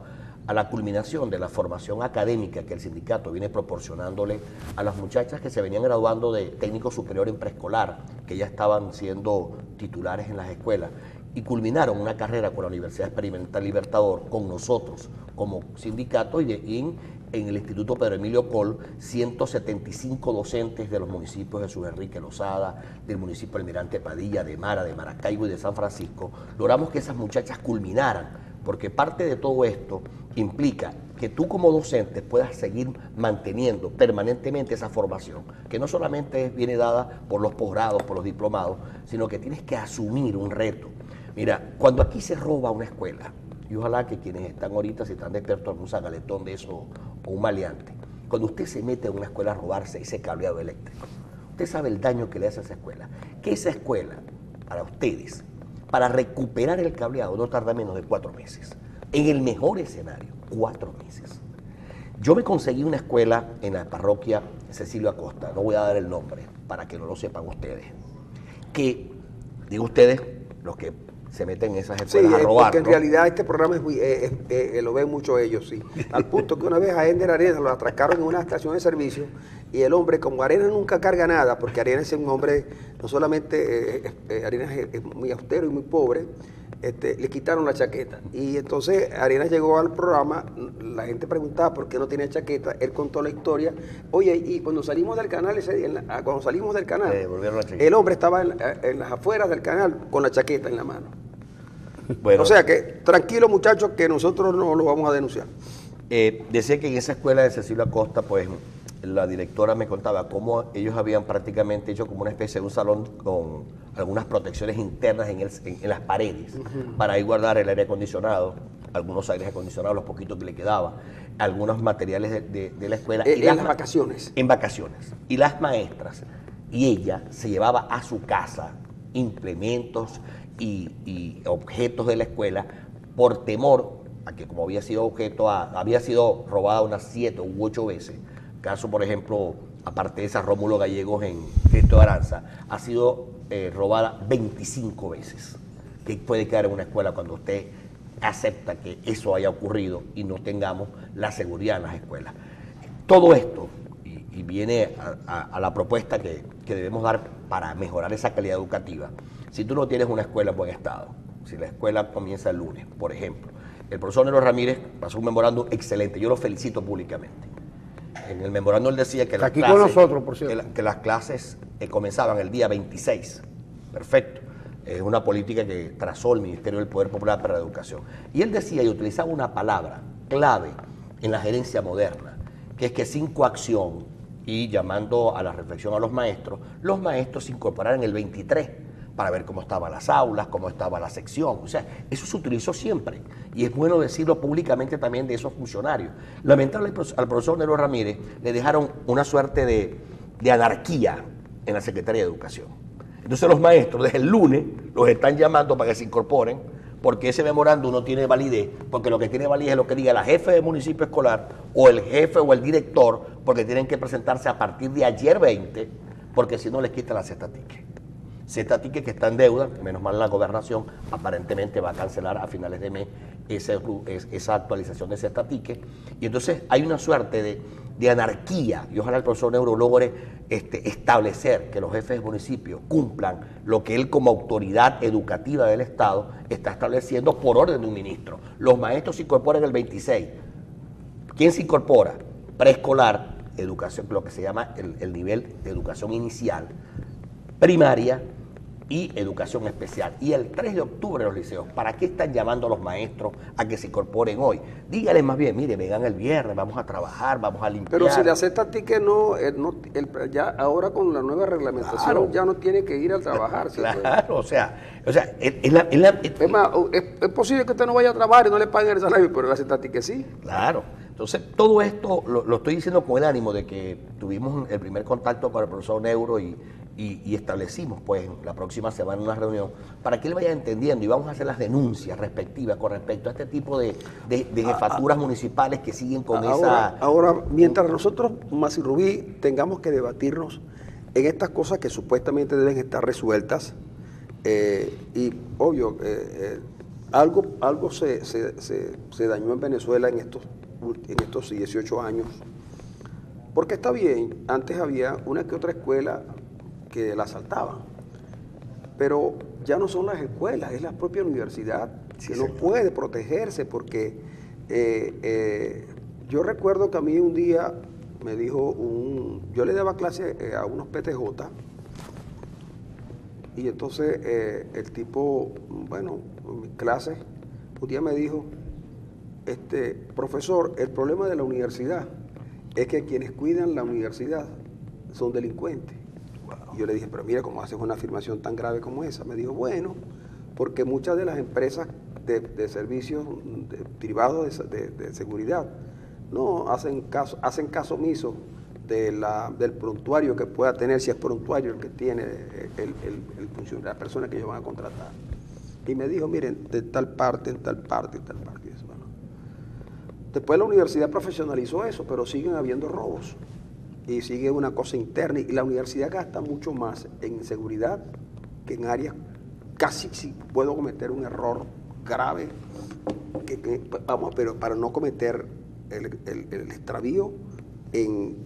a la culminación de la formación académica que el sindicato viene proporcionándole a las muchachas que se venían graduando de técnico superior en preescolar, que ya estaban siendo titulares en las escuelas, y culminaron una carrera con la Universidad Experimental Libertador, con nosotros como sindicato, y en el Instituto Pedro Emilio Coll, 175 docentes de los municipios de Jesús Enrique Lozada, del municipio Almirante Padilla, de Mara, de Maracaibo y de San Francisco, logramos que esas muchachas culminaran, porque parte de todo esto implica que tú como docente puedas seguir manteniendo permanentemente esa formación, que no solamente viene dada por los posgrados, por los diplomados, sino que tienes que asumir un reto. Mira, cuando aquí se roba una escuela, y ojalá que quienes están ahorita, si están despiertos, algún zagaletón de eso o un maleante, cuando usted se mete a una escuela a robarse ese cableado eléctrico, usted sabe el daño que le hace a esa escuela. Que esa escuela, para ustedes, para recuperar el cableado no tarda menos de 4 meses. En el mejor escenario, 4 meses. Yo me conseguí una escuela en la parroquia Cecilio Acosta, no voy a dar el nombre para que no lo sepan ustedes, que, digo ustedes, los que se meten en esas escuelas a robar. Porque en ¿no? realidad este programa lo ven mucho ellos, sí. Al punto que una vez a Ender Arenas lo atracaron en una estación de servicio y el hombre, como Arenas nunca carga nada, porque Arenas es un hombre, no solamente, Arenas es muy austero y muy pobre, le quitaron la chaqueta. Y entonces Arenas llegó al programa, la gente preguntaba por qué no tenía chaqueta, él contó la historia. Oye, y cuando salimos del canal, el hombre estaba en las afueras del canal con la chaqueta en la mano. Bueno, o sea que, tranquilo muchachos, que nosotros no lo vamos a denunciar. Decía que en esa escuela de Cecilio Acosta, pues la directora me contaba cómo ellos habían prácticamente hecho como una especie de un salón con algunas protecciones internas en las paredes, para ahí guardar el aire acondicionado, algunos aires acondicionados, los poquitos que le quedaba, algunos materiales de la escuela. En las vacaciones. En vacaciones. Y las maestras, y ella se llevaba a su casa implementos y objetos de la escuela por temor a que, como había sido robada unas 7 u 8 veces, caso por ejemplo, aparte de esa Rómulo Gallegos en Cristo de Aranza, ha sido robada 25 veces. ¿Qué puede quedar en una escuela cuando usted acepta que eso haya ocurrido y no tengamos la seguridad en las escuelas? Todo esto, y viene a la propuesta que debemos dar para mejorar esa calidad educativa. Si tú no tienes una escuela en buen estado, si la escuela comienza el lunes, por ejemplo, el profesor Nero Ramírez pasó un memorándum excelente, yo lo felicito públicamente. En el memorándum él decía que las clases, con nosotros, por cierto, que las clases comenzaban el día 26. Perfecto. Es una política que trazó el Ministerio del Poder Popular para la Educación. Y él decía y utilizaba una palabra clave en la gerencia moderna, que es que sin coacción y llamando a la reflexión a los maestros se incorporaran el 23 para ver cómo estaban las aulas, cómo estaba la sección. O sea, eso se utilizó siempre. Y es bueno decirlo públicamente también de esos funcionarios. Lamentable al profesor Nero Ramírez le dejaron una suerte de anarquía en la Secretaría de Educación. Entonces los maestros desde el lunes los están llamando para que se incorporen, porque ese memorándum no tiene validez, porque lo que tiene validez es lo que diga la jefe del municipio escolar o el jefe o el director, porque tienen que presentarse a partir de ayer 20, porque si no les quitan la cesta ticket. Cesta ticket que está en deuda, menos mal la gobernación aparentemente va a cancelar a finales de mes esa actualización de cesta ticket. Y entonces hay una suerte de anarquía, y ojalá el profesor Nero logre establecer que los jefes de municipio cumplan lo que él como autoridad educativa del Estado está estableciendo por orden de un ministro. Los maestros se incorporan el 26. ¿Quién se incorpora? Preescolar, educación, lo que se llama el nivel de educación inicial, primaria y educación especial. Y el 3 de octubre los liceos. ¿Para qué están llamando a los maestros a que se incorporen hoy? Díganles más bien, mire, vengan el viernes, vamos a trabajar, vamos a limpiar. Pero si le acepta a ti que ya ahora con la nueva reglamentación, claro, ya no tiene que ir a trabajar. Claro, o sea es posible que usted no vaya a trabajar y no le paguen el salario, pero le acepta a ti que sí. Claro. Entonces, todo esto lo estoy diciendo con el ánimo de que tuvimos el primer contacto con el profesor Neuro y establecimos pues la próxima semana una reunión para que él vaya entendiendo y vamos a hacer las denuncias respectivas con respecto a este tipo de jefaturas municipales que siguen con esa... Ahora, mientras nosotros, Masi Rubí, tengamos que debatirnos en estas cosas que supuestamente deben estar resueltas, y obvio, algo se dañó en Venezuela en estos 18 años, porque está bien, antes había una que otra escuela que la asaltaban, pero ya no son las escuelas, es la propia universidad que no puede protegerse, porque yo recuerdo que a mí un día me dijo yo le daba clase a unos PTJ, y entonces el tipo, bueno, en mis clases, un día me dijo, profesor, el problema de la universidad es que quienes cuidan la universidad son delincuentes. Y yo le dije, pero mira, ¿cómo haces una afirmación tan grave como esa? Me dijo, bueno, porque muchas de las empresas de servicios privados de seguridad no hacen caso omiso del prontuario que pueda tener, si es prontuario el que tiene la persona que ellos van a contratar. Y me dijo, miren, de tal parte, en tal parte, en tal parte. Y eso, bueno. Después la universidad profesionalizó eso, pero siguen habiendo robos. Y sigue una cosa interna, y la universidad gasta mucho más en seguridad que en áreas, casi si puedo cometer un error grave, pero para no cometer el extravío en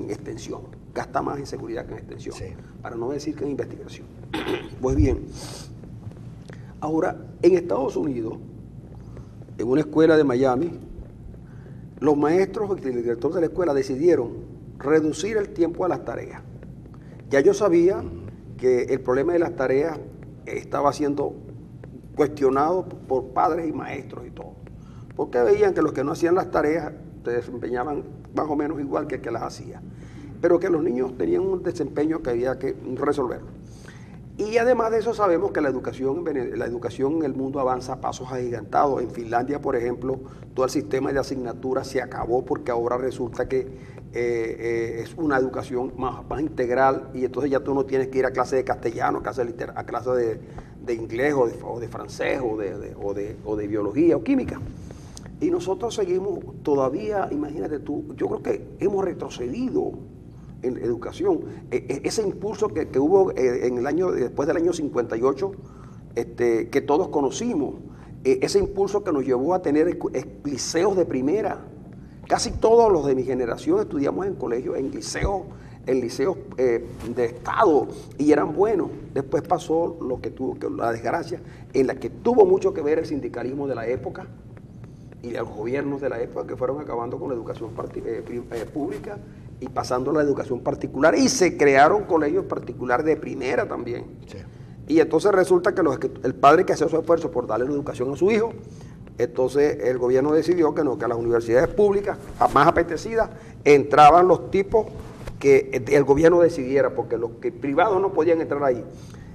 extensión, gasta más en seguridad que en extensión, sí, para no decir que en investigación. Pues bien, Ahora, en Estados Unidos, en una escuela de Miami, los maestros y el director de la escuela decidieron reducir el tiempo a las tareas. Ya yo sabía que el problema de las tareas estaba siendo cuestionado por padres y maestros y todo, porque veían que los que no hacían las tareas se desempeñaban más o menos igual que el que las hacía, pero que los niños tenían un desempeño que había que resolver. Y además de eso sabemos que la educación en el mundo avanza a pasos agigantados. En Finlandia, por ejemplo, todo el sistema de asignaturas se acabó porque ahora resulta que es una educación más integral, y entonces ya tú no tienes que ir a clase de castellano, a clase de inglés o de francés o de biología o química. Y nosotros seguimos todavía, imagínate tú, yo creo que hemos retrocedido en educación. Ese impulso que hubo después del año 58, que todos conocimos, ese impulso que nos llevó a tener liceos de primera. Casi todos los de mi generación estudiamos en colegios, en liceos de Estado, y eran buenos. Después pasó la desgracia, en la que tuvo mucho que ver el sindicalismo de la época y los gobiernos de la época, que fueron acabando con la educación pública y pasando a la educación particular, y se crearon colegios particulares de primera también. Sí. Y entonces resulta que el padre que hacía su esfuerzo por darle una educación a su hijo, entonces el gobierno decidió que a las universidades públicas más apetecidas entraban los tipos que el gobierno decidiera, porque los privados no podían entrar ahí.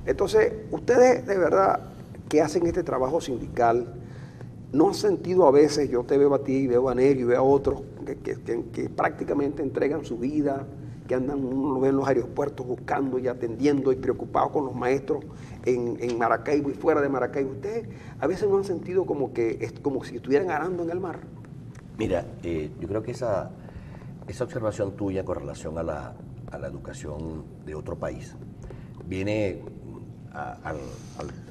Entonces, ustedes de verdad que hacen este trabajo sindical, ¿no han sentido a veces, yo te veo a ti, veo a Nerio y veo a otros que prácticamente entregan su vida, que andan, uno lo ve en los aeropuertos buscando y atendiendo y preocupados con los maestros en Maracaibo y fuera de Maracaibo? ¿Ustedes a veces no han sentido como que es como si estuvieran arando en el mar? Mira, yo creo que esa observación tuya con relación a la educación de otro país viene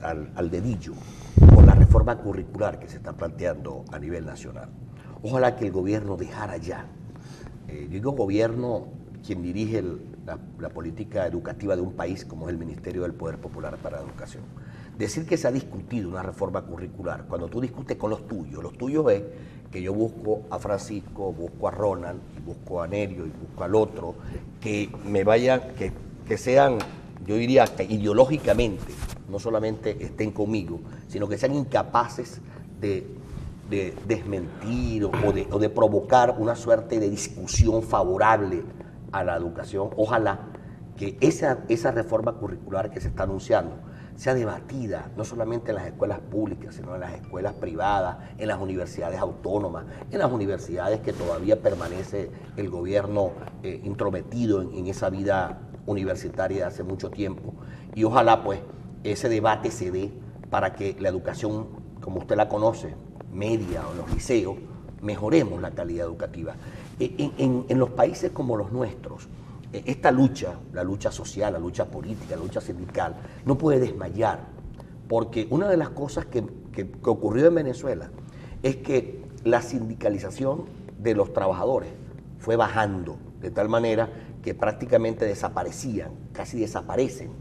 al dedillo con la reforma curricular que se está planteando a nivel nacional. Ojalá que el gobierno dejara ya, digo gobierno, quien dirige la política educativa de un país como es el Ministerio del Poder Popular para la Educación. Decir que se ha discutido una reforma curricular, cuando tú discutes con los tuyos es que yo busco a Francisco, busco a Ronald, busco a Nerio y busco al otro, que me vayan, que sean, yo diría que ideológicamente, no solamente estén conmigo, sino que sean incapaces de desmentir o de provocar una suerte de discusión favorable a la educación. Ojalá que esa reforma curricular que se está anunciando sea debatida no solamente en las escuelas públicas, sino en las escuelas privadas, en las universidades autónomas, en las universidades que todavía permanece el gobierno intrometido en esa vida universitaria de hace mucho tiempo. Y ojalá pues ese debate se dé para que la educación, como usted la conoce, media o en los liceos, mejoremos la calidad educativa. En los países como los nuestros, esta lucha, la lucha social, la lucha política, la lucha sindical, no puede desmayar, porque una de las cosas que ocurrió en Venezuela es que la sindicalización de los trabajadores fue bajando, de tal manera que prácticamente desaparecían, casi desaparecen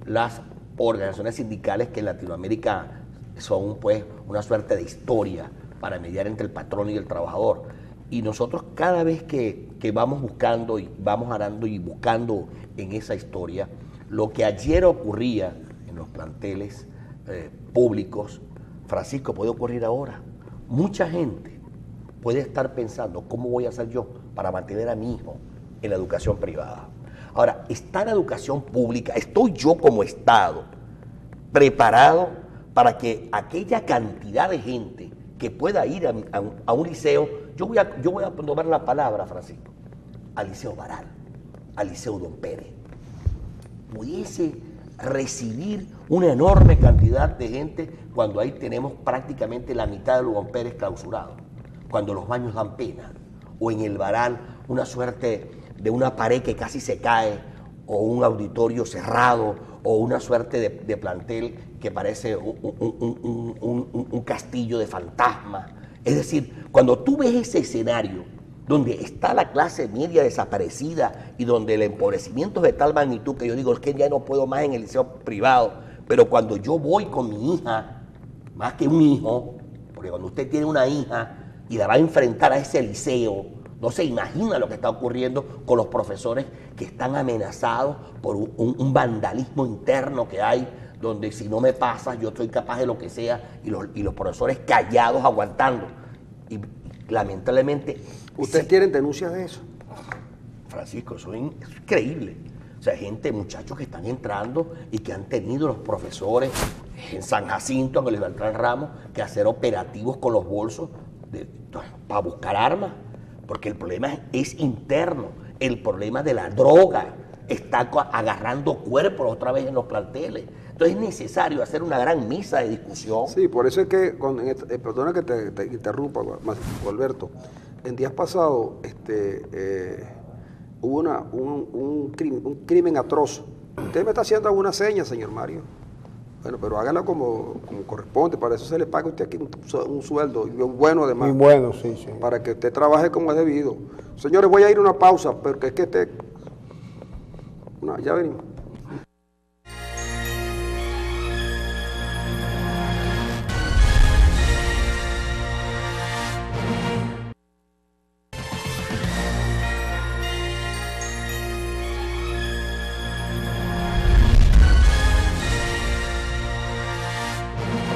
las organizaciones sindicales que en Latinoamérica son pues una suerte de historia para mediar entre el patrón y el trabajador. Y nosotros cada vez que vamos buscando y vamos arando y buscando en esa historia, lo que ayer ocurría en los planteles públicos, Francisco, puede ocurrir ahora. Mucha gente puede estar pensando, ¿cómo voy a hacer yo para mantener a mi hijo en la educación privada? Ahora, está la educación pública, estoy yo como Estado preparado para que aquella cantidad de gente que pueda ir a un liceo, yo voy a tomar la palabra, Francisco, al Liceo Baral, al Liceo Don Pérez, pudiese recibir una enorme cantidad de gente cuando ahí tenemos prácticamente la mitad de Don Pérez clausurado, cuando los baños dan pena, o en el Baral una suerte de una pared que casi se cae, o un auditorio cerrado, o una suerte de plantel que parece un castillo de fantasmas. Es decir, cuando tú ves ese escenario donde está la clase media desaparecida y donde el empobrecimiento es de tal magnitud que yo digo, es que ya no puedo más en el liceo privado, pero cuando yo voy con mi hija más que un hijo, porque cuando usted tiene una hija y la va a enfrentar a ese liceo, no se imagina lo que está ocurriendo con los profesores que están amenazados por un vandalismo interno que hay, donde si no me pasas yo soy capaz de lo que sea, y los profesores callados aguantando. Y lamentablemente... ¿Ustedes tienen denuncias de eso? Francisco, eso es increíble. O sea, muchachos que están entrando y que han tenido los profesores en San Jacinto, en el Beltrán Ramos, que hacer operativos con los bolsos para buscar armas, porque el problema es interno, el problema de la droga está agarrando cuerpos otra vez en los planteles. Entonces es necesario hacer una gran misa de discusión. Sí, por eso es que, perdona que te interrumpa, Alberto, en días pasados hubo un crimen atroz. Usted me está haciendo alguna seña, señor Mario. Bueno, pero hágala como corresponde, para eso se le paga a usted aquí un sueldo, y bueno además. Muy bueno, sí, sí. Para que usted trabaje como es debido. Señores, voy a ir a una pausa, porque es que ya venimos.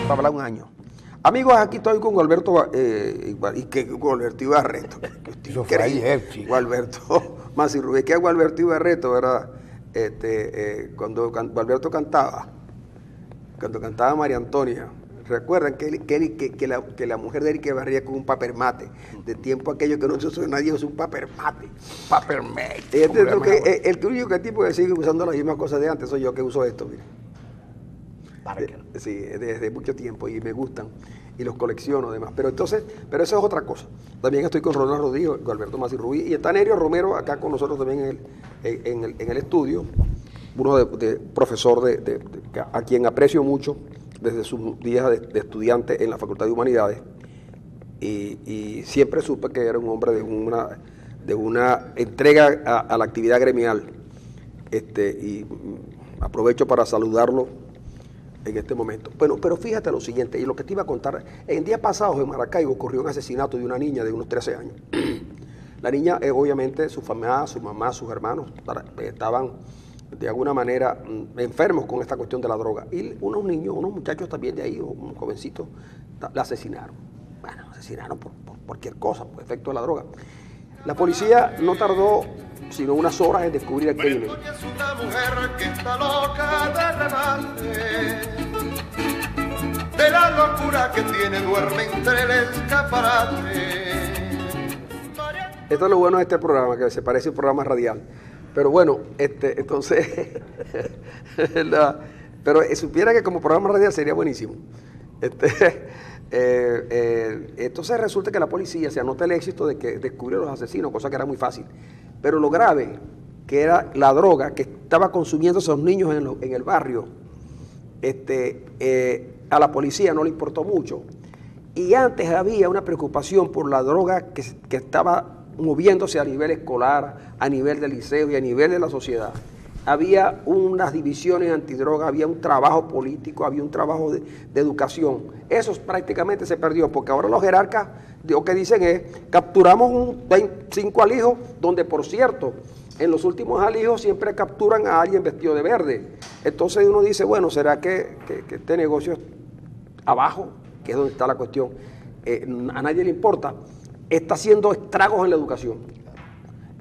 Para hablar un año. Amigos, aquí estoy con Gualberto Gualberto Ibarreto. Eso fue ayer, chico. Gualberto Masirrubí, que es Gualberto Ibarreto, ¿verdad? Cuando Gualberto cantaba, María Antonia, recuerdan que la mujer de él que barría con un papermate, de tiempo aquello que no se usa nadie usa un papermate. Papermate. El único tipo que sigue usando las mismas cosas de antes soy yo, que uso esto, mire. Sí, desde mucho tiempo, y me gustan y los colecciono además, pero eso es otra cosa. También estoy con Ronald Rodríguez, con Alberto Masirrubí, y está Nerio Romero acá con nosotros también en el estudio, uno de profesor a quien aprecio mucho desde sus días de estudiante en la Facultad de Humanidades, y siempre supe que era un hombre de una entrega a la actividad gremial, y aprovecho para saludarlo en este momento. Bueno, pero fíjate lo siguiente, y lo que te iba a contar, en días pasados en Maracaibo ocurrió un asesinato de una niña de unos 13 años. La niña, obviamente, su mamá, sus hermanos estaban de alguna manera enfermos con esta cuestión de la droga. Y unos muchachos también de ahí, unos jovencitos, la asesinaron. Bueno, asesinaron por cualquier cosa, por efecto de la droga. La policía no tardó sino unas horas en descubrir el crimen. Es una mujer que está loca de remate, de la locura que tiene, duerme entre el escaparate. Esto es lo bueno de este programa, que se parece a un programa radial. Pero bueno, entonces, pero supiera que como programa radial sería buenísimo. Entonces resulta que la policía se anota el éxito de que descubrió a los asesinos, cosa que era muy fácil. Pero lo grave, que era la droga que estaba consumiendo esos niños en el barrio, a la policía no le importó mucho. Y antes había una preocupación por la droga que estaba moviéndose a nivel escolar, a nivel del liceo y a nivel de la sociedad. Había unas divisiones antidroga, había un trabajo político, había un trabajo de educación. Eso prácticamente se perdió, porque ahora los jerarcas lo que dicen es, capturamos 5 alijos, donde por cierto, en los últimos alijos siempre capturan a alguien vestido de verde. Entonces uno dice, bueno, ¿será que este negocio es abajo, que es donde está la cuestión? A nadie le importa. Está haciendo estragos en la educación.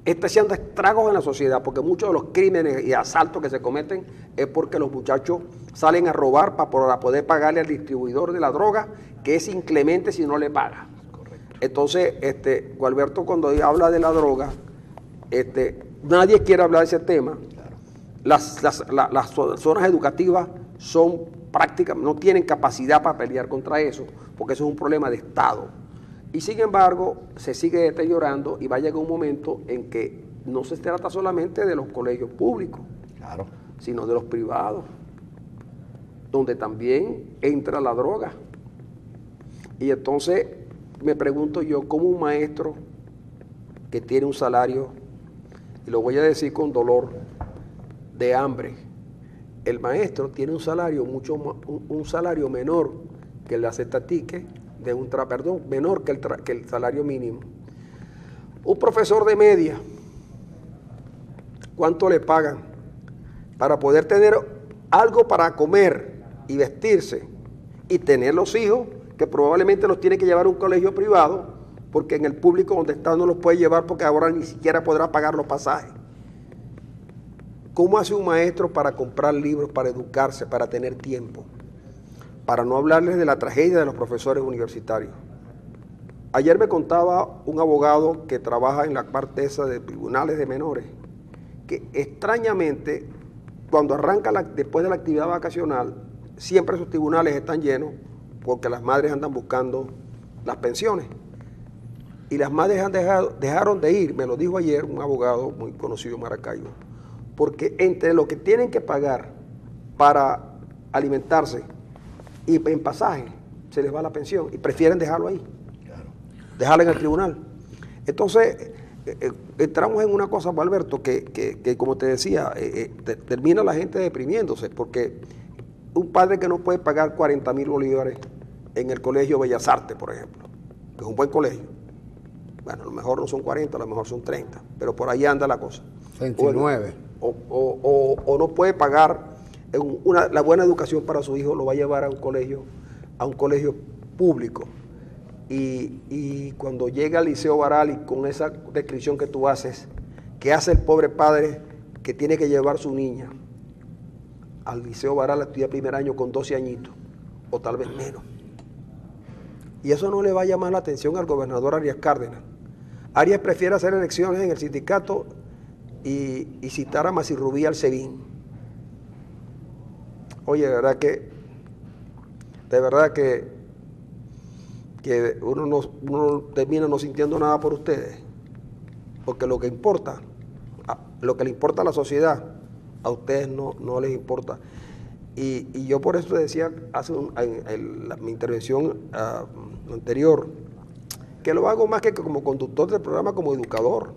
Está haciendo estragos en la sociedad, porque muchos de los crímenes y asaltos que se cometen es porque los muchachos salen a robar para poder pagarle al distribuidor de la droga, que es inclemente si no le paga. Correcto. Entonces, Gualberto, cuando habla de la droga, nadie quiere hablar de ese tema. Las zonas educativas son prácticamente, no tienen capacidad para pelear contra eso, porque eso es un problema de Estado. Y sin embargo, se sigue deteriorando y va a llegar un momento en que no se trata solamente de los colegios públicos, claro, sino de los privados, donde también entra la droga. Y entonces me pregunto yo, ¿cómo un maestro que tiene un salario, y lo voy a decir con dolor, de hambre, el maestro tiene un salario un salario menor que el acetatique de menor que el salario mínimo. Un profesor de media, ¿cuánto le pagan para poder tener algo para comer y vestirse y tener los hijos que probablemente los tiene que llevar a un colegio privado porque en el público donde está no los puede llevar porque ahora ni siquiera podrá pagar los pasajes? ¿Cómo hace un maestro para comprar libros, para educarse, para tener tiempo? Para no hablarles de la tragedia de los profesores universitarios. Ayer me contaba un abogado que trabaja en la parte esa de tribunales de menores, que extrañamente, cuando arranca después de la actividad vacacional, siempre esos tribunales están llenos porque las madres andan buscando las pensiones. Y las madres dejaron de ir, me lo dijo ayer un abogado muy conocido en Maracaibo, porque entre lo que tienen que pagar para alimentarse y en pasaje, se les va la pensión y prefieren dejarlo ahí, dejarlo en el tribunal. Entonces, entramos en una cosa, Alberto, que como te decía, termina la gente deprimiéndose, porque un padre que no puede pagar 40.000 bolívares en el Colegio Bellas Artes, por ejemplo, que es un buen colegio, bueno, a lo mejor no son 40, a lo mejor son 30, pero por ahí anda la cosa. 29. O no puede pagar la buena educación para su hijo, lo va a llevar a un colegio público. Y cuando llega al Liceo Baral y con esa descripción que tú haces, ¿qué hace el pobre padre que tiene que llevar su niña al Liceo Baral a estudiar primer año con 12 añitos, o tal vez menos? Y eso no le va a llamar la atención al gobernador Arias Cárdenas. Arias prefiere hacer elecciones en el sindicato y citar a Masirrubí al SEBIN. Oye, de verdad que uno no termina no sintiendo nada por ustedes, porque lo que le importa a la sociedad, a ustedes no les importa. Y yo por eso decía en mi intervención anterior, que lo hago más que como conductor del programa, como educador.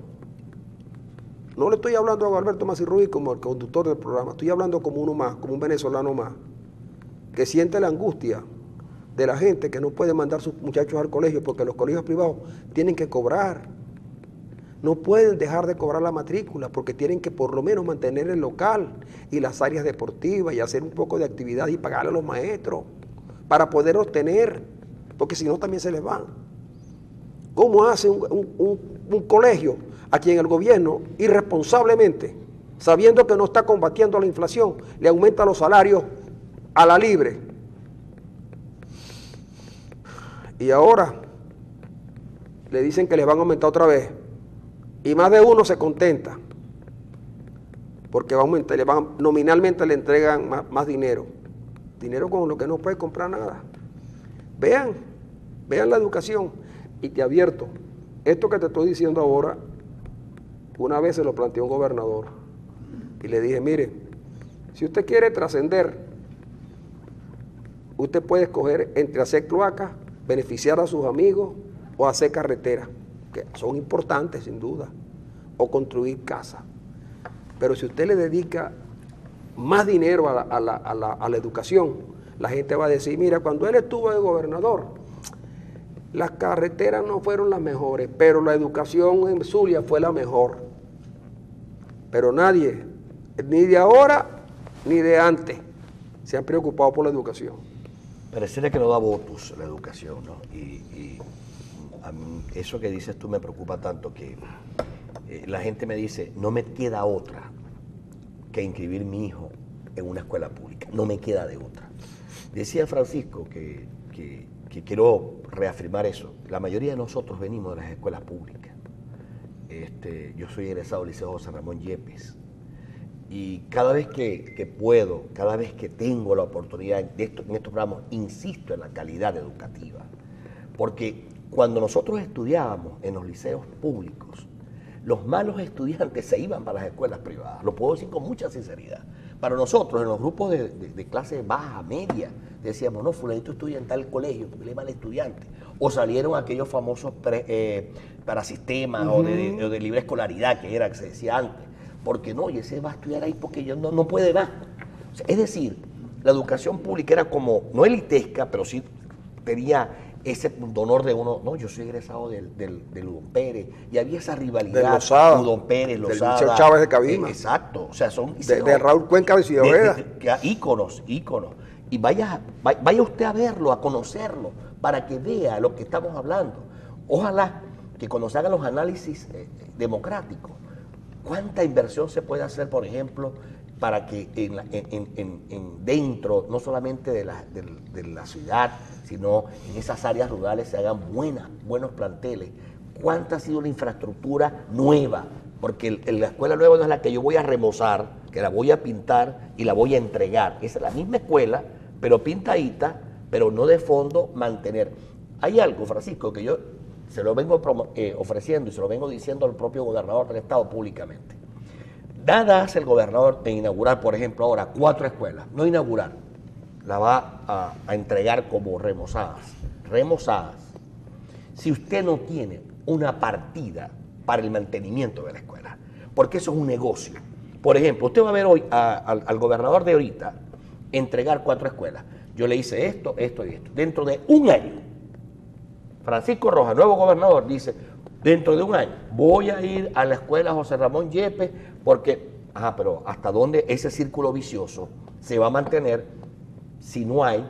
No le estoy hablando a Alberto Masirrubí como el conductor del programa, estoy hablando como uno más, como un venezolano más, que siente la angustia de la gente que no puede mandar a sus muchachos al colegio porque los colegios privados tienen que cobrar. No pueden dejar de cobrar la matrícula porque tienen que por lo menos mantener el local y las áreas deportivas y hacer un poco de actividad y pagarle a los maestros para poder obtener, porque si no también se les van. ¿Cómo hace un colegio a quien el gobierno irresponsablemente, sabiendo que no está combatiendo la inflación, le aumenta los salarios a la libre? Y ahora le dicen que les van a aumentar otra vez. Y más de uno se contenta, porque nominalmente le entregan más dinero. Dinero con lo que no puede comprar nada. Vean la educación. Y te advierto, esto que te estoy diciendo ahora, una vez se lo planteó un gobernador. Y le dije, mire, si usted quiere trascender, usted puede escoger entre hacer cloacas, beneficiar a sus amigos o hacer carreteras, que son importantes sin duda, o construir casas. Pero si usted le dedica más dinero a la educación, la gente va a decir, mira, cuando él estuvo de gobernador, las carreteras no fueron las mejores, pero la educación en Zulia fue la mejor. Pero nadie, ni de ahora ni de antes, se han preocupado por la educación. Pareciera que no da votos la educación, ¿no? Y a mí eso que dices tú me preocupa tanto que la gente me dice, no me queda otra que inscribir mi hijo en una escuela pública, no me queda de otra. Decía Francisco que quiero reafirmar eso, la mayoría de nosotros venimos de las escuelas públicas. Yo soy egresado del Liceo José Ramón Yepes, y cada vez que puedo, cada vez que tengo la oportunidad en estos programas, insisto en la calidad educativa, porque cuando nosotros estudiábamos en los liceos públicos, los malos estudiantes se iban para las escuelas privadas, lo puedo decir con mucha sinceridad. Para nosotros, en los grupos de clase baja, media, decíamos, no, fulanito estudia en tal colegio, porque él es mal estudiante. O salieron aquellos famosos para sistemas o de libre escolaridad, que se decía antes. Porque no, y ese va a estudiar ahí porque ya no puede más. O sea, es decir, la educación pública era como, no elitesca, pero sí tenía ese honor de uno, no, yo soy egresado del Udón Pérez, y había esa rivalidad, Udón Pérez, Lozada, del Chávez de Cabima. Exacto, o sea, son... De Raúl Cuenca de Ciudad Ojeda. Íconos. Y vaya usted a verlo, a conocerlo, para que vea lo que estamos hablando. Ojalá que cuando se hagan los análisis democráticos, ¿cuánta inversión se puede hacer, por ejemplo, para que dentro, no solamente de la ciudad, sino en esas áreas rurales se hagan buenos planteles? ¿Cuánta ha sido la infraestructura nueva? Porque la escuela nueva no es la que yo voy a remozar, que la voy a pintar y la voy a entregar. Esa es la misma escuela, pero pintadita, pero no de fondo mantener. Hay algo, Francisco, que yo se lo vengo ofreciendo y se lo vengo diciendo al propio gobernador del estado públicamente. Nada hace el gobernador en inaugurar, por ejemplo, ahora 4 escuelas. No inaugurar, la va a entregar como remozadas. Si usted no tiene una partida para el mantenimiento de la escuela, porque eso es un negocio. Por ejemplo, usted va a ver hoy al gobernador de ahorita entregar 4 escuelas. Yo le hice esto y esto. Dentro de un año, Francisco Rojas, nuevo gobernador, dice, dentro de un año voy a ir a la escuela José Ramón Yepes porque, pero ¿hasta dónde ese círculo vicioso se va a mantener si no hay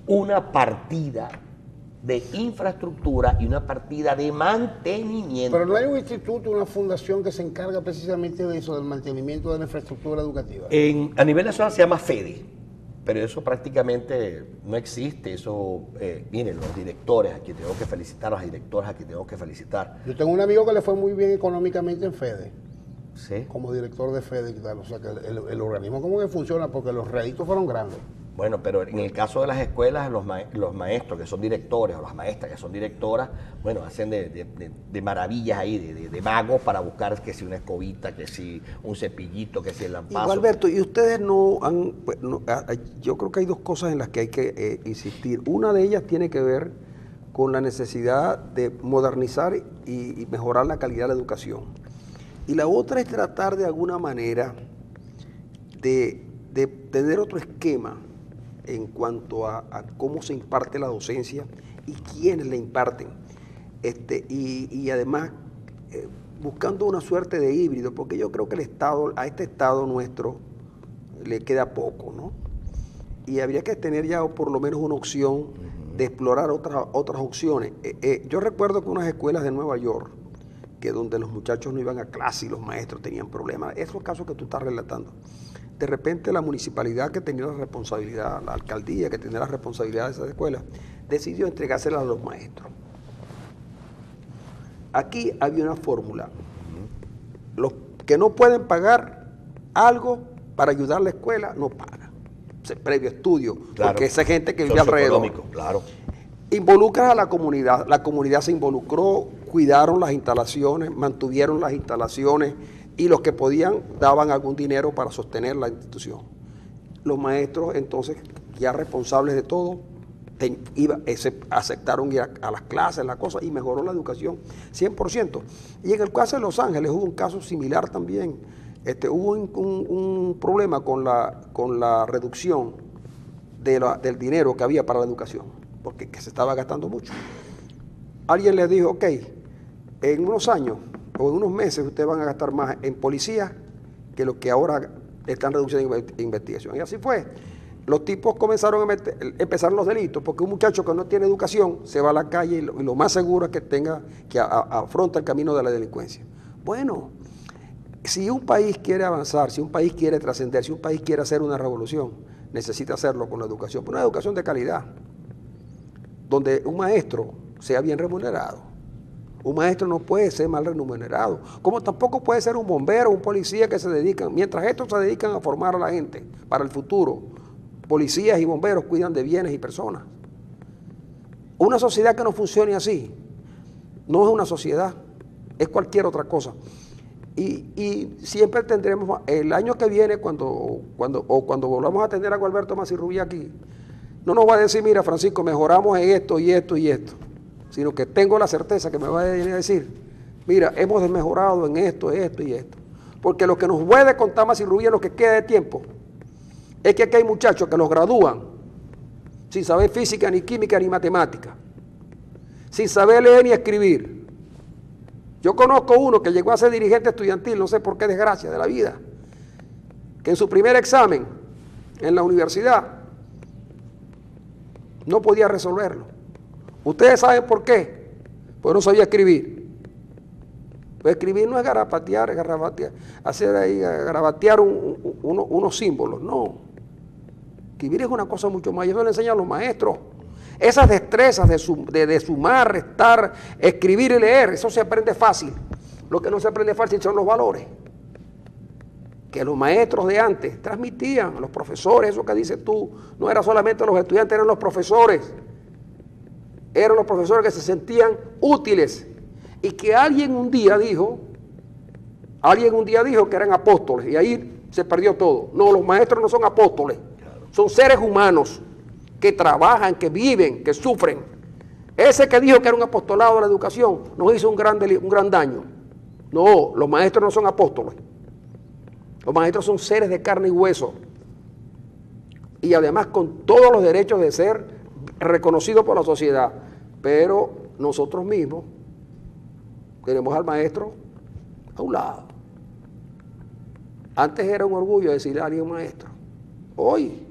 una partida de infraestructura y una partida de mantenimiento? Pero no hay un instituto, una fundación que se encarga precisamente de eso, del mantenimiento de la infraestructura educativa. A nivel nacional se llama FEDE, pero eso prácticamente no existe. Eso, miren, los directores, aquí tengo que felicitar, a las directoras, aquí tengo que felicitar. Yo tengo un amigo que le fue muy bien económicamente en FEDE. ¿Sí? Como director de FEDE y tal. O sea, que el organismo como que funciona porque los réditos fueron grandes. Bueno, pero en el caso de las escuelas, los maestros que son directores o las maestras que son directoras, bueno, hacen de maravillas ahí, de magos para buscar que si una escobita, que si un cepillito, que si el lampazo. Igual, Alberto, y ustedes yo creo que hay 2 cosas en las que hay que insistir. Una de ellas tiene que ver con la necesidad de modernizar y mejorar la calidad de la educación. Y la otra es tratar de alguna manera de tener otro esquema en cuanto a cómo se imparte la docencia y quiénes la imparten. Y además buscando una suerte de híbrido, porque yo creo que a este Estado nuestro le queda poco, ¿no? Y habría que tener ya por lo menos una opción de explorar otras opciones. Yo recuerdo que unas escuelas de Nueva York, que donde los muchachos no iban a clase y los maestros tenían problemas, esos casos que tú estás relatando, de repente la municipalidad que tenía la responsabilidad, la alcaldía que tenía la responsabilidad de esas escuelas, decidió entregárselas a los maestros. Aquí había una fórmula. Los que no pueden pagar algo para ayudar a la escuela, no pagan. Previo estudio, claro, porque esa gente que vive alrededor. Claro. Involucras a la comunidad se involucró, cuidaron las instalaciones, mantuvieron las instalaciones, y los que podían daban algún dinero para sostener la institución. Los maestros, entonces, ya responsables de todo, aceptaron ir a las clases, la cosa, y mejoró la educación 100%. Y en el caso de Los Ángeles hubo un caso similar también. Hubo un problema con la reducción del dinero que había para la educación, porque se estaba gastando mucho. Alguien les dijo, ok, en unos años o en unos meses ustedes van a gastar más en policía que lo que ahora están reduciendo en investigación. Y así fue. Los tipos empezaron los delitos, porque un muchacho que no tiene educación se va a la calle y lo más seguro es que afronta el camino de la delincuencia. Bueno, si un país quiere avanzar, si un país quiere trascender, si un país quiere hacer una revolución, necesita hacerlo con la educación, pero una educación de calidad, donde un maestro sea bien remunerado. Un maestro no puede ser mal remunerado, como tampoco puede ser un bombero, un policía que se dedican, mientras estos se dedican a formar a la gente para el futuro, policías y bomberos cuidan de bienes y personas. Una sociedad que no funcione así, no es una sociedad, es cualquier otra cosa. Y siempre tendremos, el año que viene, cuando volvamos a tener a Gualberto Masirrubí aquí, no nos va a decir, mira Francisco, mejoramos en esto y esto y esto, sino que tengo la certeza que me va a decir, mira, hemos mejorado en esto y esto. Porque lo que nos puede contar Masirrubí en lo que queda de tiempo, es que aquí hay muchachos que los gradúan sin saber física, ni química, ni matemática, sin saber leer ni escribir. Yo conozco uno que llegó a ser dirigente estudiantil, no sé por qué desgracia de la vida, que en su primer examen en la universidad no podía resolverlo. ¿Ustedes saben por qué? Pues no sabía escribir. Pues escribir no es garabatear, hacer ahí, garabatear unos símbolos, no. Escribir es una cosa mucho más, y eso le enseñan los maestros. Esas destrezas de sumar, restar, escribir y leer, eso se aprende fácil. Lo que no se aprende fácil son los valores que los maestros de antes transmitían, los profesores, eso que dices tú, no era solamente los estudiantes, eran los profesores. Eran los profesores que se sentían útiles y que alguien un día dijo que eran apóstoles y ahí se perdió todo. No, los maestros no son apóstoles, son seres humanos que trabajan, que viven, que sufren. Ese que dijo que era un apostolado de la educación nos hizo un gran daño. No, los maestros no son apóstoles. Los maestros son seres de carne y hueso y además con todos los derechos de ser reconocidos por la sociedad, pero nosotros mismos tenemos al maestro a un lado. Antes era un orgullo decirle a alguien maestro, hoy.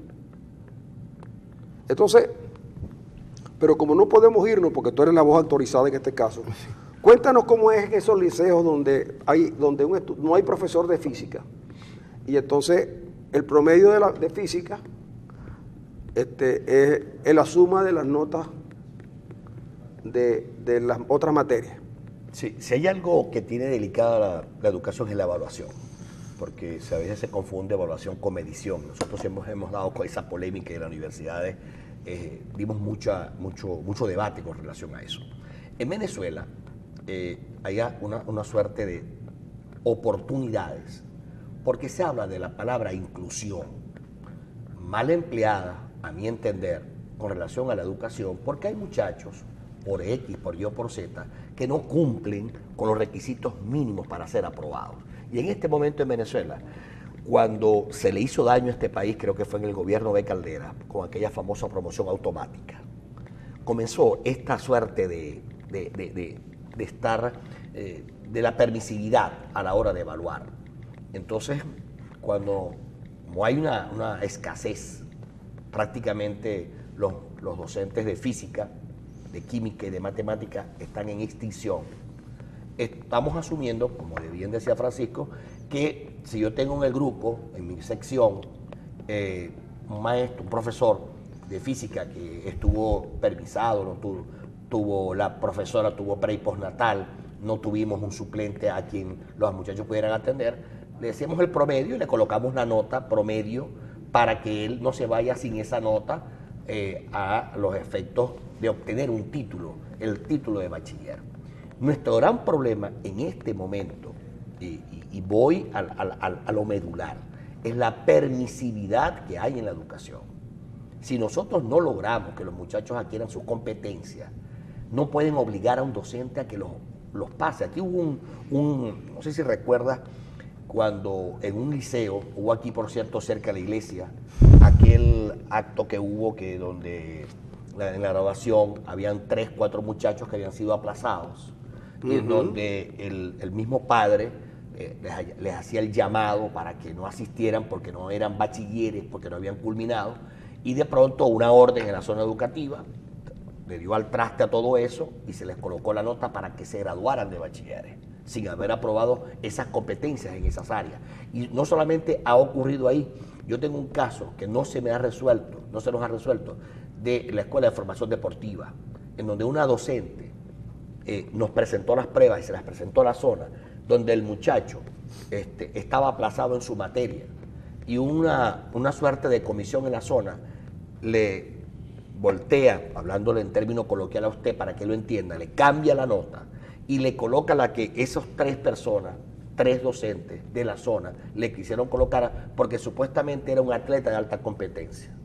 Entonces, pero como no podemos irnos, porque tú eres la voz autorizada en este caso, cuéntanos cómo es esos liceos donde no hay profesor de física. Y entonces el promedio de física es la suma de las notas de las otras materias. Sí, si hay algo que tiene delicada la educación es la evaluación, porque a veces se confunde evaluación con medición. Nosotros hemos dado con esa polémica en las universidades, dimos mucho debate con relación a eso. En Venezuela hay una suerte de oportunidades, porque se habla de la palabra inclusión, mal empleada, a mi entender, con relación a la educación, porque hay muchachos, por X, por Y o por Z, que no cumplen con los requisitos mínimos para ser aprobados. Y en este momento en Venezuela, cuando se le hizo daño a este país, creo que fue en el gobierno de Caldera, con aquella famosa promoción automática, comenzó esta suerte de estar, de la permisividad a la hora de evaluar. Entonces, cuando no hay una escasez, prácticamente los docentes de física, de química y de matemática están en extinción. Estamos asumiendo, como bien decía Francisco, que si yo tengo en el grupo, en mi sección, un maestro, un profesor de física que estuvo permisado, la profesora tuvo pre y postnatal, no tuvimos un suplente a quien los muchachos pudieran atender, le decíamos el promedio y le colocamos la nota promedio para que él no se vaya sin esa nota a los efectos de obtener un título, el título de bachiller. Nuestro gran problema en este momento, y voy a lo medular, es la permisividad que hay en la educación. Si nosotros no logramos que los muchachos adquieran sus competencias, no pueden obligar a un docente a que los pase. Aquí hubo no sé si recuerdas, cuando en un liceo, hubo aquí por cierto cerca de la iglesia, aquel acto que hubo donde en la graduación habían 3, 4 muchachos que habían sido aplazados, y en donde el mismo padre les hacía el llamado para que no asistieran porque no eran bachilleres, porque no habían culminado, y de pronto una orden en la zona educativa le dio al traste a todo eso y se les colocó la nota para que se graduaran de bachilleres, sin haber aprobado esas competencias en esas áreas. Y no solamente ha ocurrido ahí, yo tengo un caso que no se nos ha resuelto, de la Escuela de Formación Deportiva, en donde una docente nos presentó las pruebas y se las presentó a la zona, donde el muchacho estaba aplazado en su materia y una suerte de comisión en la zona le voltea, hablándole en términos coloquial a usted para que lo entienda, le cambia la nota y le coloca la que esos 3 personas, 3 docentes de la zona le quisieron colocar porque supuestamente era un atleta de alta competencia.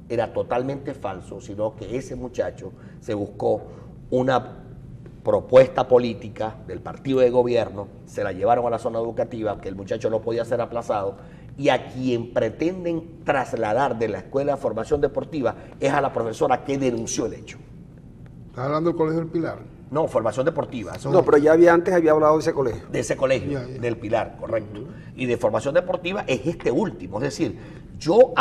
Era totalmente falso, sino que ese muchacho se buscó una propuesta política del partido de gobierno, se la llevaron a la zona educativa, que el muchacho no podía ser aplazado, y a quien pretenden trasladar de la escuela de formación deportiva es a la profesora que denunció el hecho. ¿Estás hablando del Colegio del Pilar? No, formación deportiva. No, pero ya antes había hablado de ese colegio. De ese colegio, del Pilar, correcto. Y de formación deportiva es este último. Es decir, yo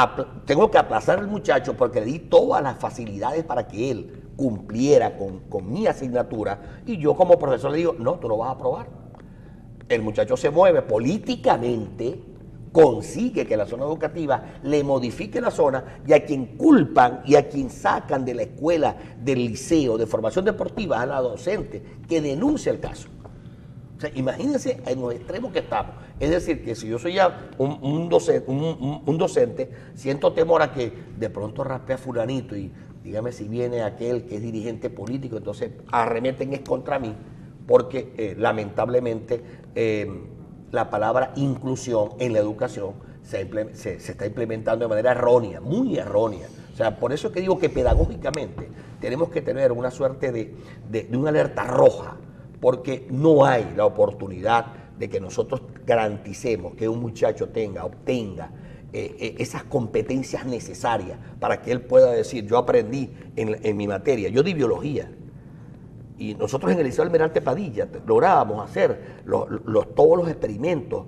tengo que aplazar al muchacho porque le di todas las facilidades para que él cumpliera con mi asignatura, y yo como profesor le digo, no, tú no vas a aprobar. El muchacho se mueve políticamente, consigue que la zona educativa le modifique la zona, y a quien culpan y a quien sacan de la escuela, del liceo, de formación deportiva, a la docente que denuncia el caso. O sea, imagínense en los extremos que estamos. Es decir, que si yo soy ya un docente, siento temor a que de pronto raspee a fulanito y dígame si viene aquel que es dirigente político, entonces arremeten es contra mí, porque lamentablemente la palabra inclusión en la educación se está implementando de manera errónea, muy errónea. O sea, por eso es que digo que pedagógicamente tenemos que tener una suerte de una alerta roja, porque no hay la oportunidad de que nosotros garanticemos que un muchacho obtenga esas competencias necesarias para que él pueda decir, yo aprendí en mi materia, yo di biología, y nosotros en el Liceo Almirante Padilla lográbamos hacer todos los experimentos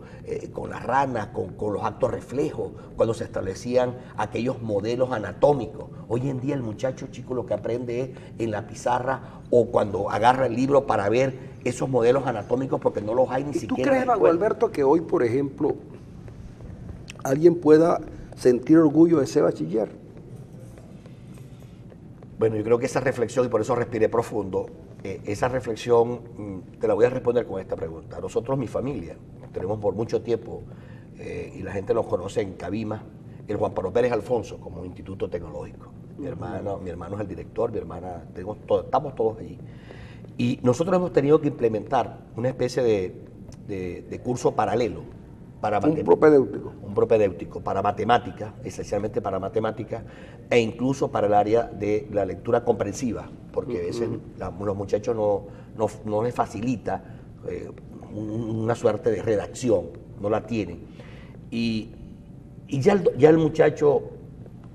con las ranas, con los actos reflejos, cuando se establecían aquellos modelos anatómicos. Hoy en día el muchacho chico lo que aprende es en la pizarra o cuando agarra el libro para ver esos modelos anatómicos, porque no los hay ni siquiera. ¿Tú crees, Mago Alberto, que hoy, por ejemplo, alguien pueda sentir orgullo de ser bachiller? Bueno, yo creo que esa reflexión, y por eso respiré profundo, esa reflexión te la voy a responder con esta pregunta. Nosotros, mi familia, tenemos por mucho tiempo, y la gente nos conoce en Cabima, el Juan Pablo Pérez Alfonso como instituto tecnológico. Mi hermano es el director, mi hermana, estamos todos allí. Y nosotros hemos tenido que implementar una especie de curso paralelo para un propedéutico para matemáticas, esencialmente para matemáticas, e incluso para el área de la lectura comprensiva, porque a veces los muchachos no les facilita una suerte de redacción, no la tienen. Y ya el muchacho,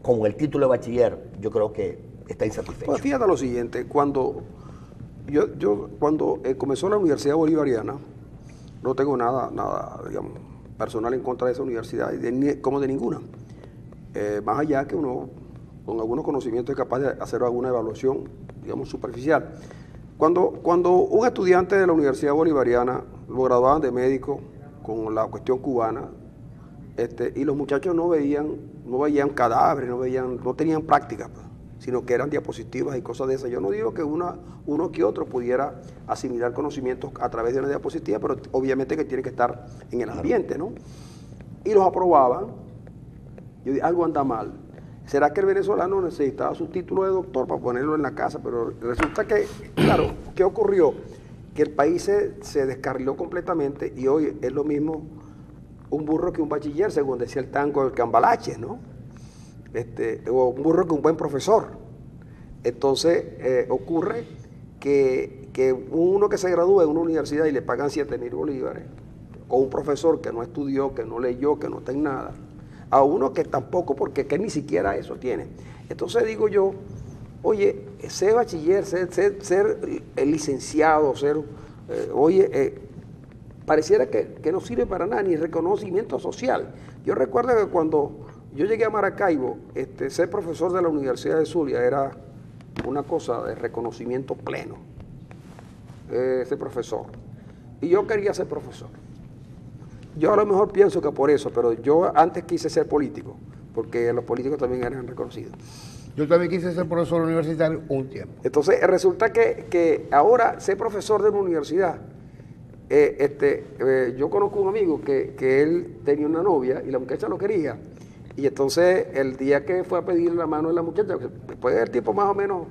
con el título de bachiller, yo creo que está insatisfecho. Pues fíjate lo siguiente, cuando comenzó la Universidad Bolivariana, no tengo nada, digamos, personal en contra de esa universidad, como de ninguna. Más allá que uno, con algunos conocimientos, es capaz de hacer alguna evaluación, digamos, superficial. Cuando un estudiante de la Universidad Bolivariana lo graduaban de médico con la cuestión cubana, y los muchachos no veían cadáveres, no tenían prácticas, pues, sino que eran diapositivas y cosas de esas. Yo no digo que uno que otro pudiera asimilar conocimientos a través de una diapositiva, pero obviamente que tiene que estar en el ambiente, ¿no? Y los aprobaban. Yo dije, algo anda mal. ¿Será que el venezolano necesitaba su título de doctor para ponerlo en la casa? Pero resulta que, claro, ¿qué ocurrió? Que el país se descarriló completamente, y hoy es lo mismo un burro que un bachiller, según decía el tango del Cambalache, ¿no? O un burro que un buen profesor. Entonces ocurre que uno que se gradúa en una universidad y le pagan 7.000 bolívares, o un profesor que no estudió, que no leyó, que no está en nada, a uno que tampoco, porque que ni siquiera eso tiene. Entonces digo yo, oye, ser bachiller, ser licenciado, pareciera que no sirve para nada, ni reconocimiento social. Yo recuerdo que cuando yo llegué a Maracaibo, ser profesor de la Universidad de Zulia era una cosa de reconocimiento pleno, ser profesor. Y yo quería ser profesor. Yo a lo mejor pienso que por eso, pero yo antes quise ser político, porque los políticos también eran reconocidos. Yo también quise ser profesor universitario un tiempo. Entonces resulta que ahora ser profesor de una universidad, yo conozco un amigo que él tenía una novia y la muchacha lo quería. Y entonces el día que fue a pedir la mano de la muchacha, después el tipo más o menos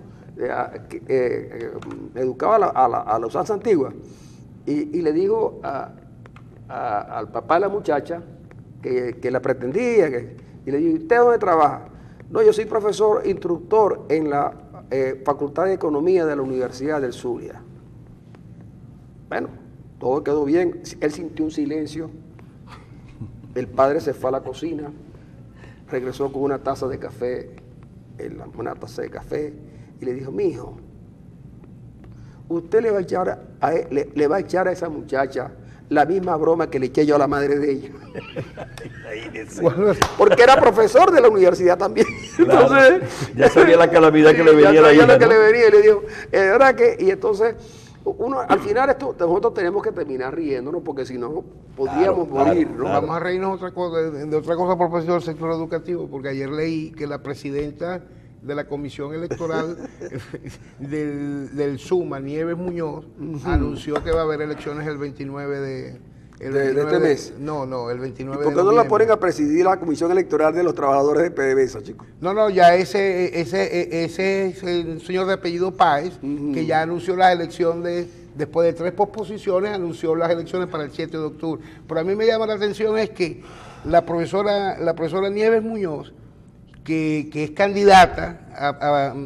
educaba a la usanza antigua, y le dijo al papá de la muchacha que la pretendía, y le dijo, ¿usted dónde trabaja? No, yo soy profesor instructor en la Facultad de Economía de la Universidad del Zulia. Bueno, todo quedó bien. Él sintió un silencio. El padre se fue a la cocina, regresó con una taza de café, y le dijo: mijo, usted le va a echar a esa muchacha la misma broma que le eché yo a la madre de ella. Porque era profesor de la universidad también. Claro, entonces, ya sabía la calamidad que le venía a la hija, lo que ¿no? le venía, y le dijo, ¿verdad que? Y entonces, al final nosotros tenemos que terminar riéndonos, porque si no, podríamos morir, ¿no? Claro. Vamos a reírnos de otra cosa, profesor, del sector educativo, porque ayer leí que la presidenta de la Comisión Electoral del SUMA, Nieves Muñoz, anunció que va a haber elecciones el 29 de este mes. No, el 29 ¿Y por qué de no noviembre. la ponen a presidir la Comisión Electoral de los Trabajadores de PDVSA, chicos? No, ya ese es el señor de apellido Páez, que ya anunció la elección después de 3 posposiciones, anunció las elecciones para el 7 de octubre. Pero a mí me llama la atención es que la profesora Nieves Muñoz, que es candidata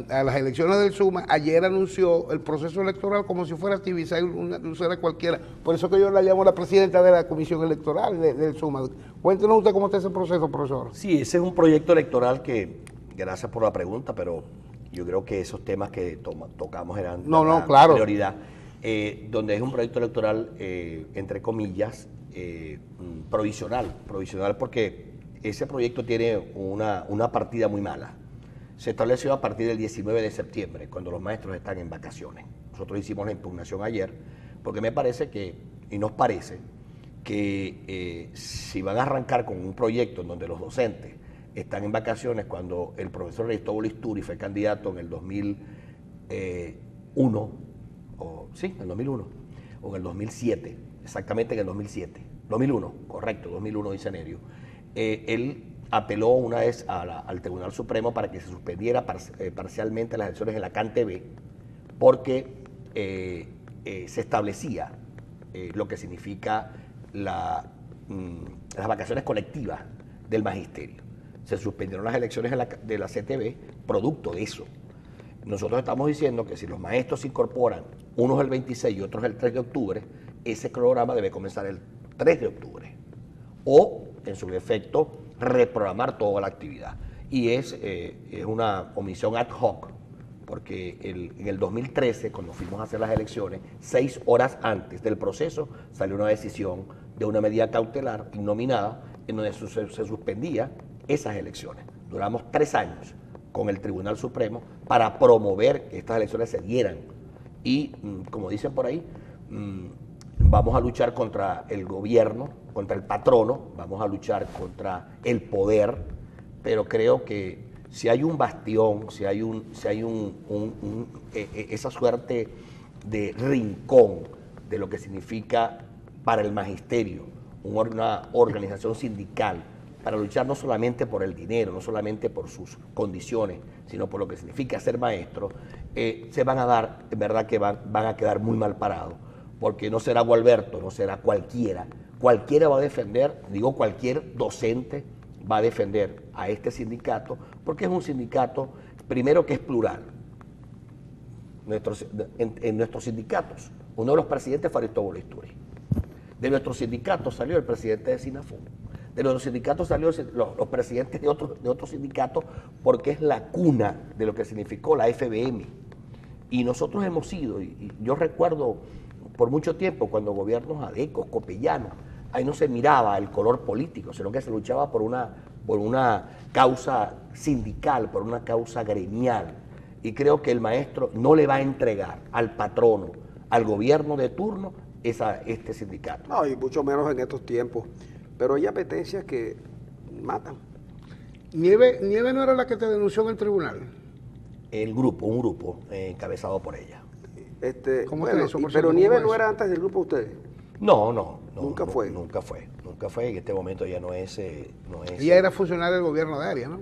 a las elecciones del SUMA, ayer anunció el proceso electoral como si fuera activista, una lucera cualquiera. Por eso que yo la llamo la presidenta de la Comisión Electoral del SUMA. Cuéntenos usted cómo está ese proceso, profesor. Sí, ese es un proyecto electoral que, gracias por la pregunta, pero yo creo que esos temas que tocamos eran claro. prioridad. Donde es un proyecto electoral, entre comillas, provisional porque ese proyecto tiene una partida muy mala. Se estableció a partir del 19 de septiembre, cuando los maestros están en vacaciones. Nosotros hicimos la impugnación ayer, porque me parece y nos parece que si van a arrancar con un proyecto en donde los docentes están en vacaciones, cuando el profesor Aristóbulo Isturi fue candidato en el 2001, o en el 2007, exactamente en el 2001, dice Nerio. Él apeló una vez al Tribunal Supremo para que se suspendiera parcialmente las elecciones en la CanTV, porque se establecía lo que significa las vacaciones colectivas del magisterio. Se suspendieron las elecciones de la CTV producto de eso. Nosotros estamos diciendo que si los maestros se incorporan, unos el 26 y otros el 3 de octubre, ese programa debe comenzar el 3 de octubre. O, en su defecto, reprogramar toda la actividad. Y es una omisión ad hoc, porque en el 2013, cuando fuimos a hacer las elecciones, 6 horas antes del proceso, salió una decisión de una medida cautelar innominada en donde se suspendía esas elecciones. Duramos 3 años con el Tribunal Supremo para promover que estas elecciones se dieran. Y, como dicen por ahí, vamos a luchar contra el gobierno, contra el patrono, vamos a luchar contra el poder, pero creo que si hay un bastión, si hay esa suerte de rincón de lo que significa para el magisterio una organización sindical, para luchar no solamente por el dinero, no solamente por sus condiciones, sino por lo que significa ser maestro, se van a dar, en verdad que van a quedar muy mal parados, porque no será Gualberto, no será cualquiera va a defender, cualquier docente va a defender a este sindicato, porque es un sindicato, primero, que es plural. En nuestros sindicatos, uno de los presidentes fue Aristóbulo Isturi. De nuestros sindicatos salió el presidente de SINAFUN. De nuestros sindicatos salieron los presidentes de otros sindicatos, porque es la cuna de lo que significó la FBM. Y nosotros hemos sido, y yo recuerdo por mucho tiempo cuando gobiernos adecos, copellanos, ahí no se miraba el color político, sino que se luchaba por una causa sindical, por una causa gremial. Y creo que el maestro no le va a entregar al patrono, al gobierno de turno, este sindicato. No, y mucho menos en estos tiempos. Pero hay apetencias que matan. ¿Nieve no era la que te denunció en el tribunal? Un grupo encabezado por ella. ¿Cómo bueno, eso? Pero Nieves no era antes del grupo de ustedes. No. Nunca fue. Nunca fue. En este momento ya no es. Ella era funcionaria del gobierno de área, ¿no?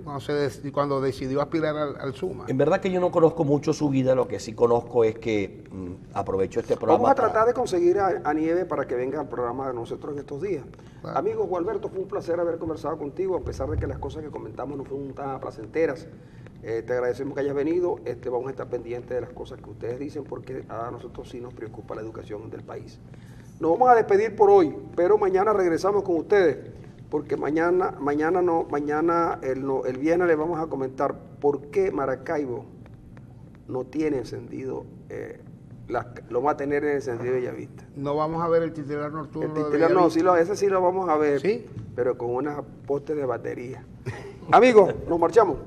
Cuando decidió aspirar al SUMA. En verdad que yo no conozco mucho su vida, lo que sí conozco es que aprovecho este programa. Vamos a tratar de conseguir a Nieves para que venga al programa de nosotros en estos días. Claro. Amigo Gualberto, fue un placer haber conversado contigo, a pesar de que las cosas que comentamos no fueron tan placenteras. Te agradecemos que hayas venido. Vamos a estar pendientes de las cosas que ustedes dicen porque a nosotros sí nos preocupa la educación del país. Nos vamos a despedir por hoy, pero mañana regresamos con ustedes porque el viernes les vamos a comentar por qué Maracaibo no tiene encendido, lo va a tener en el encendido de Bellavista. No vamos a ver el titular nocturno. El titular no, ese sí lo vamos a ver, ¿sí? Pero con unas postes de batería. Amigos, nos marchamos.